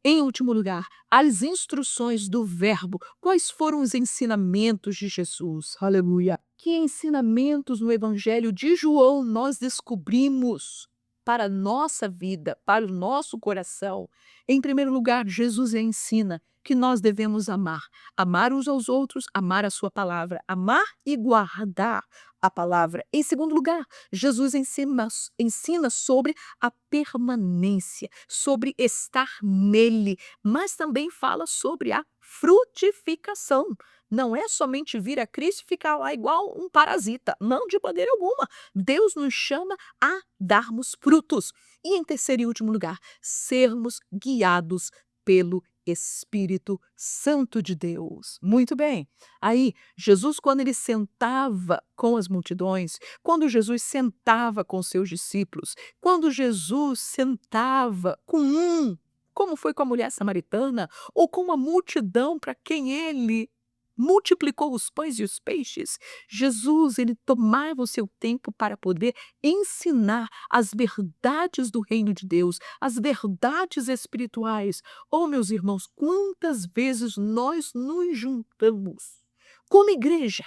em último lugar, as instruções do Verbo. Quais foram os ensinamentos de Jesus? Aleluia. Que ensinamentos no Evangelho de João nós descobrimos para a nossa vida, para o nosso coração? Em primeiro lugar, Jesus ensina que nós devemos amar. Amar uns aos outros, amar a sua palavra. Amar e guardar a palavra. Em segundo lugar, Jesus ensina sobre a permanência, sobre estar nele, mas também fala sobre a frutificação. Não é somente vir a Cristo e ficar lá igual um parasita. Não, de maneira alguma. Deus nos chama a darmos frutos. E em terceiro e último lugar, sermos guiados pelo Espírito Santo de Deus. Muito bem. Aí, Jesus, quando ele sentava com as multidões, quando Jesus sentava com seus discípulos, quando Jesus sentava com como foi com a mulher samaritana, ou com uma multidão para quem ele multiplicou os pães e os peixes, Jesus ele tomava o seu tempo para poder ensinar as verdades do reino de Deus, as verdades espirituais. Oh, meus irmãos, quantas vezes nós nos juntamos como igreja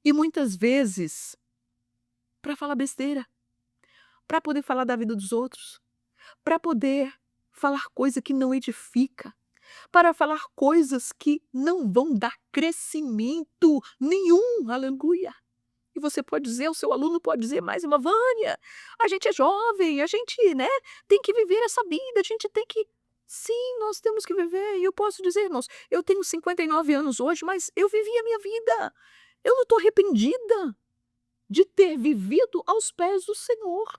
e muitas vezes para falar besteira, para poder falar da vida dos outros, para poder falar coisa que não edifica, para falar coisas que não vão dar crescimento nenhum, aleluia. E você pode dizer, o seu aluno pode dizer mais uma, Vânia, a gente é jovem, a gente, né, tem que viver essa vida, a gente tem que... Sim, nós temos que viver, e eu posso dizer, irmãos, eu tenho 59 anos hoje, mas eu vivi a minha vida. Eu não estou arrependida de ter vivido aos pés do Senhor,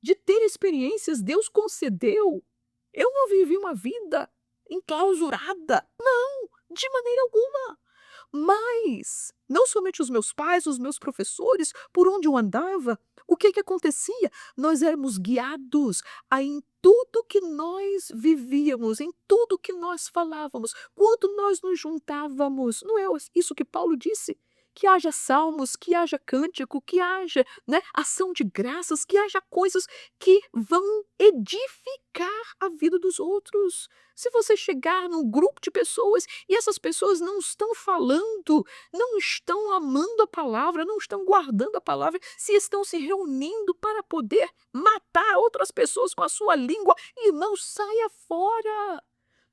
de ter experiências, Deus concedeu. Eu não vivi uma vida enclausurada, não, de maneira alguma. Mas, não somente os meus pais, os meus professores, por onde eu andava, o que acontecia? Nós éramos guiados em tudo que nós vivíamos, em tudo que nós falávamos, quando nós nos juntávamos. Não é isso que Paulo disse? Que haja salmos, que haja cântico, que haja, né, ação de graças, que haja coisas que vão edificar a vida dos outros. Se você chegar num grupo de pessoas e essas pessoas não estão falando, não estão amando a palavra, não estão guardando a palavra, se estão se reunindo para poder matar outras pessoas com a sua língua, e não saia fora.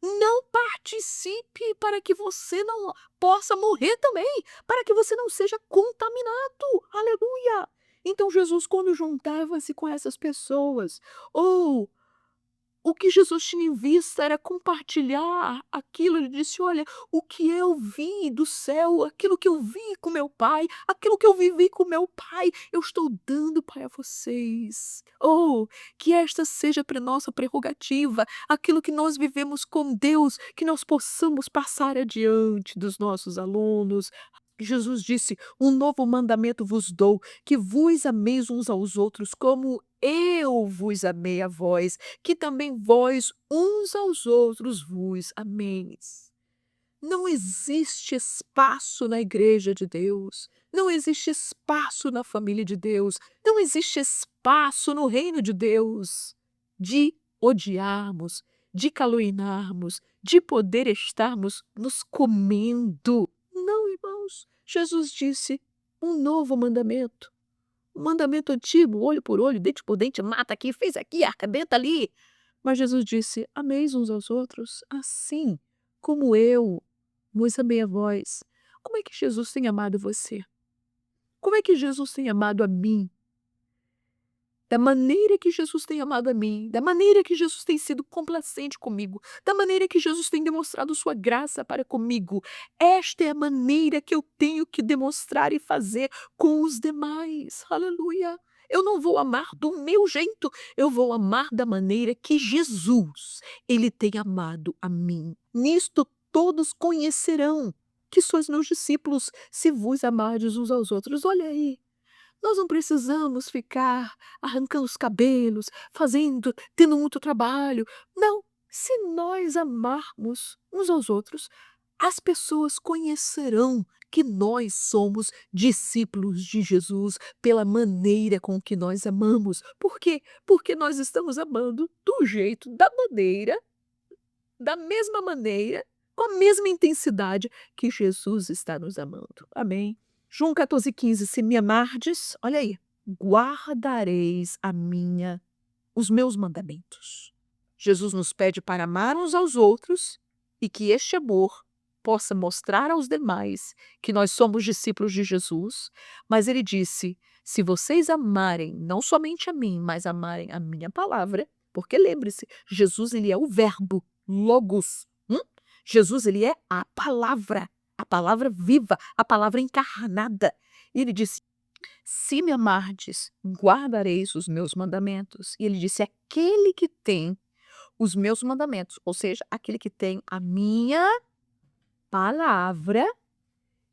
Não participe para que você não possa morrer também, para que você não seja contaminado. Aleluia! Então Jesus, quando juntava-se com essas pessoas, ou O que Jesus tinha em vista era compartilhar aquilo. Ele disse: "Olha, o que eu vi do céu, aquilo que eu vi com meu pai, aquilo que eu vivi com meu pai, eu estou dando para vocês. Oh, que esta seja para nossa prerrogativa, aquilo que nós vivemos com Deus, que nós possamos passar adiante dos nossos alunos." Jesus disse: "Um novo mandamento vos dou, que vos ameis uns aos outros como eu vos amei a vós, que também vós uns aos outros vos ameis." Não existe espaço na igreja de Deus, não existe espaço na família de Deus, não existe espaço no reino de Deus de odiarmos, de caluniarmos, de poder estarmos nos comendo. Não, irmãos. Jesus disse um novo mandamento. O mandamento antigo, olho por olho, dente por dente, mata aqui, fez aqui, arrebenta ali. Mas Jesus disse: ameis uns aos outros assim como eu vos amei a vós. Como é que Jesus tem amado você? Como é que Jesus tem amado a mim? Da maneira que Jesus tem amado a mim, da maneira que Jesus tem sido complacente comigo, da maneira que Jesus tem demonstrado sua graça para comigo. Esta é a maneira que eu tenho que demonstrar e fazer com os demais. Aleluia! Eu não vou amar do meu jeito, eu vou amar da maneira que Jesus, ele tem amado a mim. Nisto todos conhecerão que sois meus discípulos, se vos amardes uns aos outros. Olha aí. Nós não precisamos ficar arrancando os cabelos, tendo muito trabalho. Não, se nós amarmos uns aos outros, as pessoas conhecerão que nós somos discípulos de Jesus pela maneira com que nós amamos. Por quê? Porque nós estamos amando do jeito, da maneira, da mesma maneira, com a mesma intensidade que Jesus está nos amando. Amém. João 14,15, se me amardes, olha aí, guardareis os meus mandamentos. Jesus nos pede para amar uns aos outros e que este amor possa mostrar aos demais que nós somos discípulos de Jesus, mas ele disse, se vocês amarem não somente a mim, mas amarem a minha palavra, porque lembre-se, Jesus ele é o verbo, logos. Jesus ele é a palavra viva, a palavra encarnada. E ele disse, se me amardes, guardareis os meus mandamentos. E ele disse, aquele que tem os meus mandamentos, ou seja, aquele que tem a minha palavra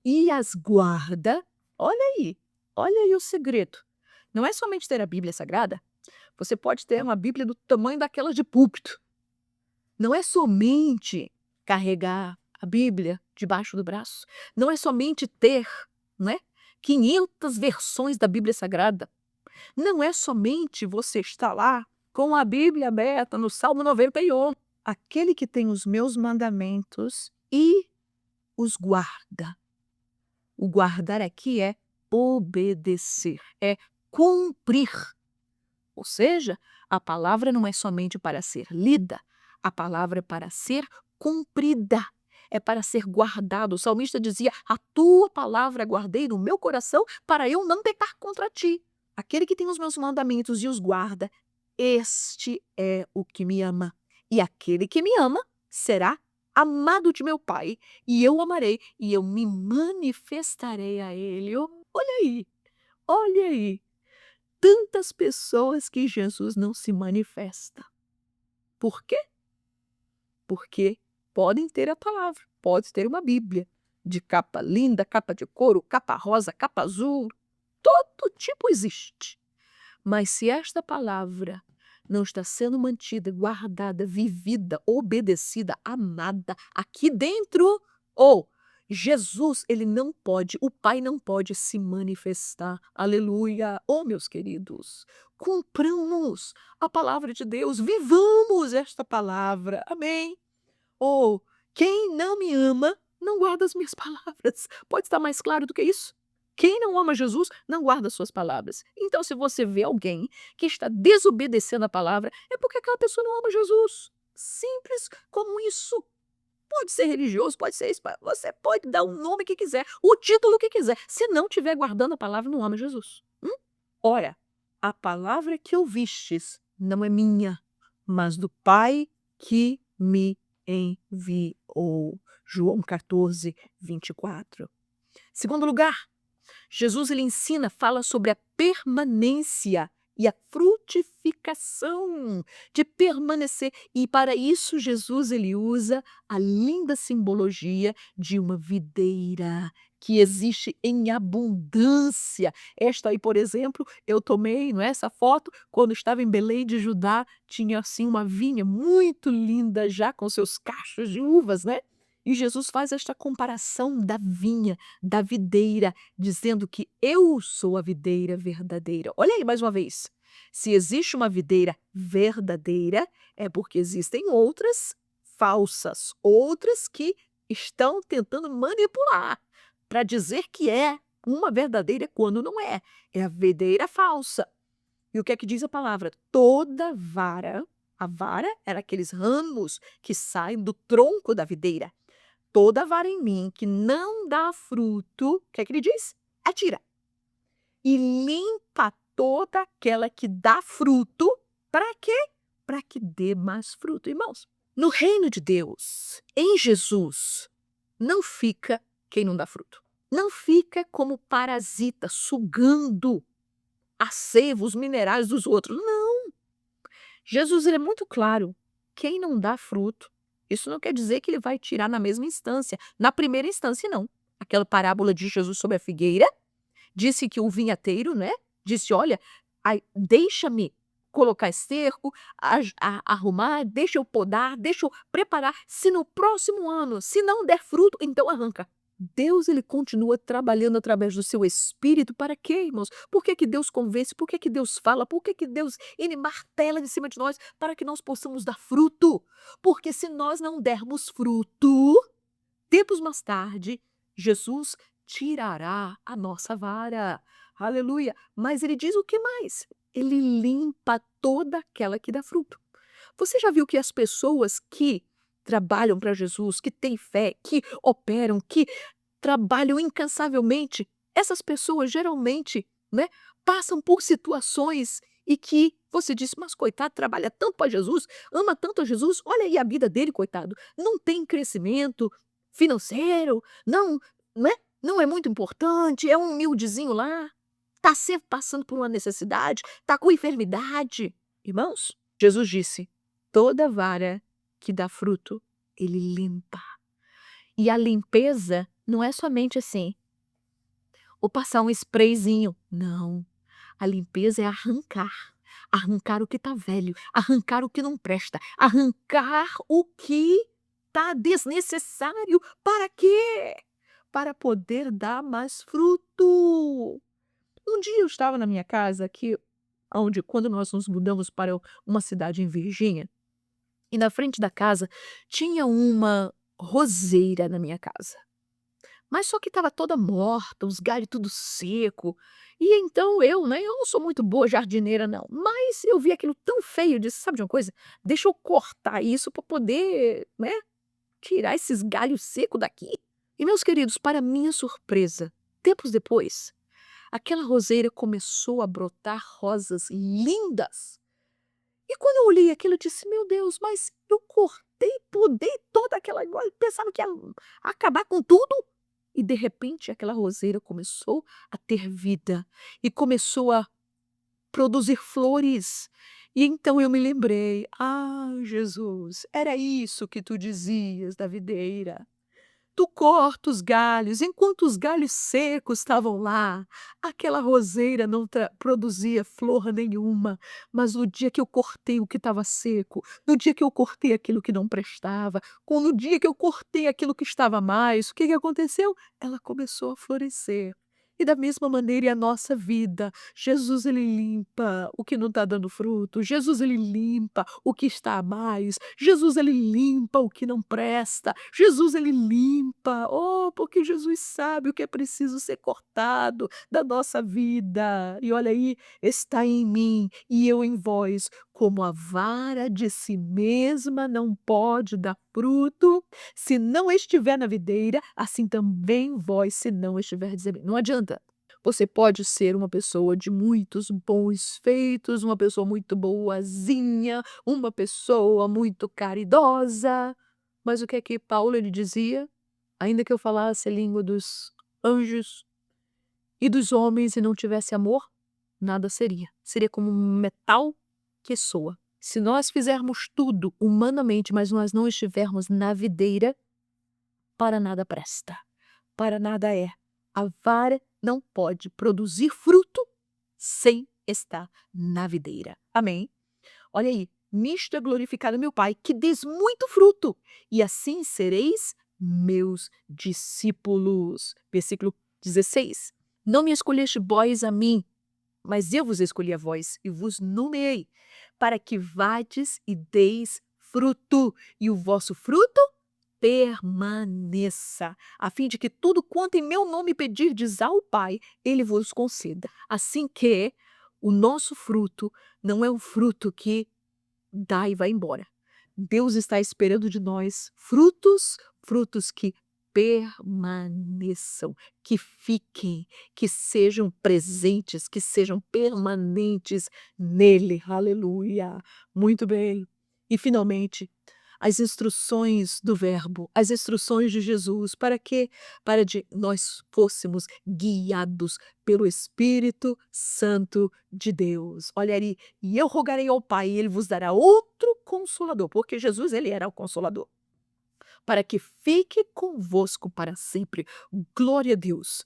e as guarda. Olha aí o segredo. Não é somente ter a Bíblia Sagrada, você pode ter uma Bíblia do tamanho daquela de púlpito. Não é somente carregar a Bíblia debaixo do braço. Não é somente ter, né, 500 versões da Bíblia Sagrada. Não é somente você estar lá com a Bíblia aberta no Salmo 91. Aquele que tem os meus mandamentos e os guarda. O guardar aqui é obedecer, é cumprir. Ou seja, a palavra não é somente para ser lida, a palavra é para ser cumprida, é para ser guardado. O salmista dizia, a tua palavra guardei no meu coração para eu não pecar contra ti. Aquele que tem os meus mandamentos e os guarda, este é o que me ama. E aquele que me ama será amado de meu Pai, e eu amarei, e eu me manifestarei a ele. Olha aí. Tantas pessoas que Jesus não se manifesta. Por quê? Porque podem ter a palavra, pode ter uma Bíblia de capa linda, capa de couro, capa rosa, capa azul, todo tipo existe. Mas se esta palavra não está sendo mantida, guardada, vivida, obedecida, amada aqui dentro, Jesus, ele não pode, o Pai não pode se manifestar. Aleluia! Meus queridos, cumpramos a palavra de Deus, vivamos esta palavra. Amém? Quem não me ama, não guarda as minhas palavras. Pode estar mais claro do que isso? Quem não ama Jesus, não guarda as suas palavras. Então, se você vê alguém que está desobedecendo a palavra, é porque aquela pessoa não ama Jesus. Simples como isso. Pode ser religioso, pode ser isso, você pode dar o nome que quiser, o título que quiser. Se não estiver guardando a palavra, não ama Jesus. Ora, a palavra que ouvistes não é minha, mas do Pai que me enviou. João 14, 24. Segundo lugar, Jesus ele ensina, fala sobre a permanência e a frutificação de permanecer. E para isso Jesus ele usa a linda simbologia de uma videira que existe em abundância. Esta aí, por exemplo, eu tomei, não é, essa foto quando estava em Belém de Judá, tinha assim uma vinha muito linda já com seus cachos de uvas, né? E Jesus faz esta comparação da vinha, da videira, dizendo que eu sou a videira verdadeira. Olha aí mais uma vez. Se existe uma videira verdadeira, é porque existem outras falsas, outras que estão tentando manipular para dizer que é uma verdadeira quando não é. É a videira falsa. E o que é que diz a palavra? Toda vara, a vara era aqueles ramos que saem do tronco da videira. Toda vara em mim que não dá fruto, o que é que ele diz? Atira. E limpa toda aquela que dá fruto, para quê? Para que dê mais fruto. Irmãos, no reino de Deus, em Jesus, não fica quem não dá fruto. Não fica como parasita, sugando a seiva, os minerais dos outros. Não. Jesus ele é muito claro. Quem não dá fruto, isso não quer dizer que ele vai tirar na mesma instância. Na primeira instância, não. Aquela parábola de Jesus sobre a figueira, disse que o vinhateiro, né? Disse, olha, deixa-me colocar esterco, arrumar, deixa eu podar, deixa eu preparar. Se no próximo ano, se não der fruto, então arranca. Deus ele continua trabalhando através do seu espírito para quê, irmãos? Por que que Deus convence? Por que que Deus fala? Por que que Deus ele martela em cima de nós para que nós possamos dar fruto? Porque se nós não dermos fruto, tempos mais tarde, Jesus tirará a nossa vara. Aleluia! Mas ele diz o que mais? Ele limpa toda aquela que dá fruto. Você já viu que as pessoas que trabalham para Jesus, que têm fé, que operam, que trabalham incansavelmente, essas pessoas geralmente, né, passam por situações e que você diz, mas coitado, trabalha tanto para Jesus, ama tanto a Jesus, olha aí a vida dele, coitado, não tem crescimento financeiro, não, né, não é muito importante, é um humildezinho lá, está sempre passando por uma necessidade, está com enfermidade. Irmãos, Jesus disse, toda vara que dá fruto, ele limpa. E a limpeza não é somente assim, ou passar um sprayzinho. Não. A limpeza é arrancar. Arrancar o que está velho, arrancar o que não presta, arrancar o que está desnecessário. Para quê? Para poder dar mais fruto. Um dia eu estava na minha casa aqui, onde quando nós nos mudamos para uma cidade em Virgínia, e na frente da casa tinha uma roseira na minha casa. Mas só que estava toda morta, os galhos tudo seco. E então eu, né, eu não sou muito boa jardineira não, mas eu vi aquilo tão feio, eu disse: "Sabe de uma coisa? Deixa eu cortar isso para poder, né, tirar esses galhos secos daqui". E meus queridos, para minha surpresa, tempos depois, aquela roseira começou a brotar rosas lindas. E quando eu olhei aquilo, eu disse: "Meu Deus, mas eu cortei, podei toda aquela pensava que ia acabar com tudo". E de repente aquela roseira começou a ter vida e começou a produzir flores. E então eu me lembrei: "Ah, Jesus, era isso que tu dizias da videira". Tu corta os galhos, enquanto os galhos secos estavam lá, aquela roseira não produzia flor nenhuma, mas no dia que eu cortei o que estava seco, no dia que eu cortei aquilo que não prestava, no dia que eu cortei aquilo que estava mais, o que que aconteceu? Ela começou a florescer. E da mesma maneira é a nossa vida. Jesus ele limpa o que não está dando fruto, Jesus ele limpa o que está a mais, Jesus ele limpa o que não presta, Jesus ele limpa, oh, porque Jesus sabe o que é preciso ser cortado da nossa vida. E olha aí, está em mim e eu em vós, como a vara de si mesma não pode dar fruto, se não estiver na videira, assim também vós, se não estiverdes em mim. Não adianta. Você pode ser uma pessoa de muitos bons feitos, uma pessoa muito boazinha, uma pessoa muito caridosa, mas o que é que Paulo ele dizia? Ainda que eu falasse a língua dos anjos e dos homens e não tivesse amor, nada seria. Seria como um metal que soa. Se nós fizermos tudo humanamente, mas nós não estivermos na videira, para nada presta, para nada é. A vara não pode produzir fruto sem estar na videira. Amém? Olha aí, nisto é glorificado meu Pai, que des muito fruto, e assim sereis meus discípulos. Versículo 16. Não me escolheste vós a mim, mas eu vos escolhi a vós e vos nomeei, para que vades e deis fruto, e o vosso fruto permaneça, a fim de que tudo quanto em meu nome pedirdes ao Pai, ele vos conceda. Assim que o nosso fruto não é um fruto que dá e vai embora. Deus está esperando de nós frutos, frutos que permaneçam, que fiquem, que sejam presentes, que sejam permanentes nele. Aleluia. Muito bem. E finalmente, as instruções do verbo, as instruções de Jesus, para quê? Para de nós fôssemos guiados pelo Espírito Santo de Deus. Olha aí, e eu rogarei ao Pai, e ele vos dará outro consolador, porque Jesus ele era o consolador, para que fique convosco para sempre. Glória a Deus,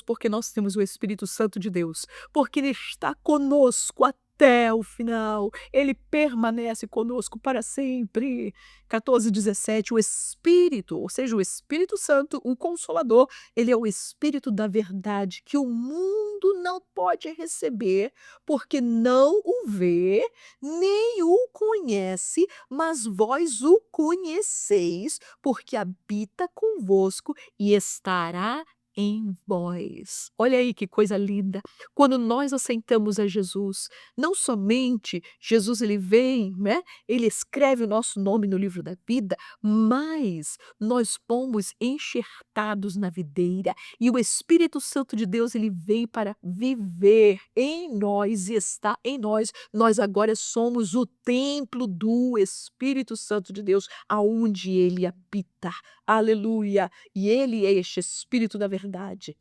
porque nós temos o Espírito Santo de Deus, porque Ele está conosco até o final, Ele permanece conosco para sempre. 14:17, o Espírito, ou seja, o Espírito Santo, o Consolador, Ele é o Espírito da verdade, que o mundo não pode receber, porque não o vê, nem o conhece, mas vós o conheceis, porque habita convosco e estará em vós. Olha aí que coisa linda. Quando nós aceitamos a Jesus, não somente Jesus ele vem, né? Ele escreve o nosso nome no livro da vida, mas nós pomos enxertados na videira e o Espírito Santo de Deus ele vem para viver em nós e está em nós. Nós agora somos o templo do Espírito Santo de Deus, aonde ele habita. Aleluia! E ele é este Espírito da verdade.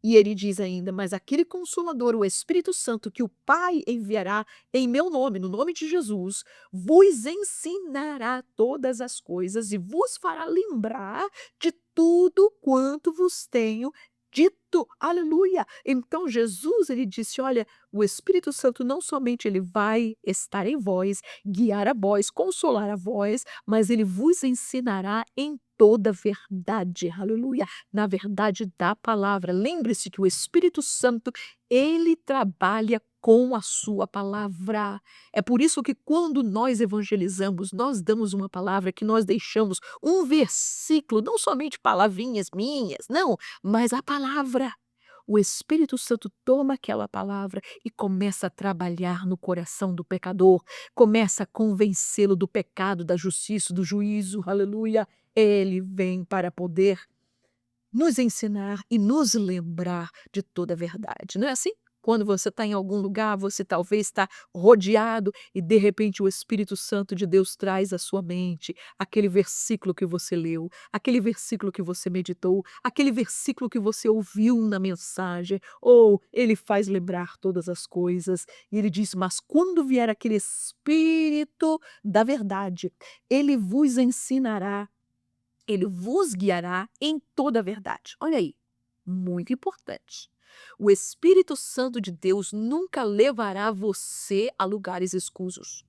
E ele diz ainda: mas aquele Consolador, o Espírito Santo, que o Pai enviará em meu nome, no nome de Jesus, vos ensinará todas as coisas e vos fará lembrar de tudo quanto vos tenho dito. Aleluia! Então Jesus ele disse: olha, o Espírito Santo não somente ele vai estar em vós, guiar a vós, consolar a vós, mas ele vos ensinará em toda verdade. Aleluia! Na verdade da palavra. Lembre-se que o Espírito Santo, ele trabalha com a sua palavra. É por isso que quando nós evangelizamos, nós damos uma palavra que nós deixamos um versículo, não somente palavrinhas minhas, não, mas a palavra. O Espírito Santo toma aquela palavra e começa a trabalhar no coração do pecador, começa a convencê-lo do pecado, da justiça, do juízo. Aleluia! Ele vem para poder nos ensinar e nos lembrar de toda a verdade. Não é assim? Quando você está em algum lugar, você talvez está rodeado e de repente o Espírito Santo de Deus traz à sua mente aquele versículo que você leu, aquele versículo que você meditou, aquele versículo que você ouviu na mensagem, ou ele faz lembrar todas as coisas. E ele diz: mas quando vier aquele Espírito da verdade, ele vos ensinará, ele vos guiará em toda a verdade. Olha aí, muito importante. O Espírito Santo de Deus nunca levará você a lugares escusos.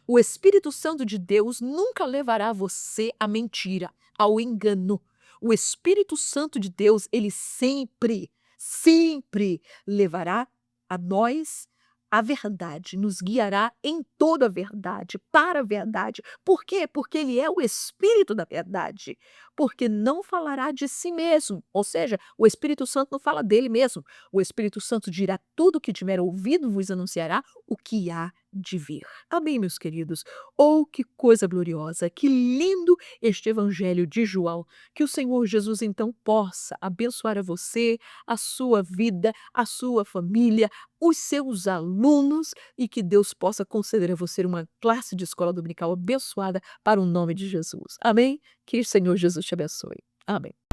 O Espírito Santo de Deus nunca levará você à mentira, ao engano. O Espírito Santo de Deus, ele sempre, sempre levará a nós a verdade, nos guiará em toda a verdade, para a verdade. Por quê? Porque ele é o Espírito da verdade. Porque não falará de si mesmo, ou seja, o Espírito Santo não fala dele mesmo. O Espírito Santo dirá tudo o que tiver ouvido, vos anunciará o que há de vir. Amém, meus queridos? Oh, que coisa gloriosa, que lindo este Evangelho de João. Que o Senhor Jesus, então, possa abençoar a você, a sua vida, a sua família, os seus alunos e que Deus possa conceder a você uma classe de escola dominical abençoada para o nome de Jesus. Amém? Que o Senhor Jesus te abençoe. Amém.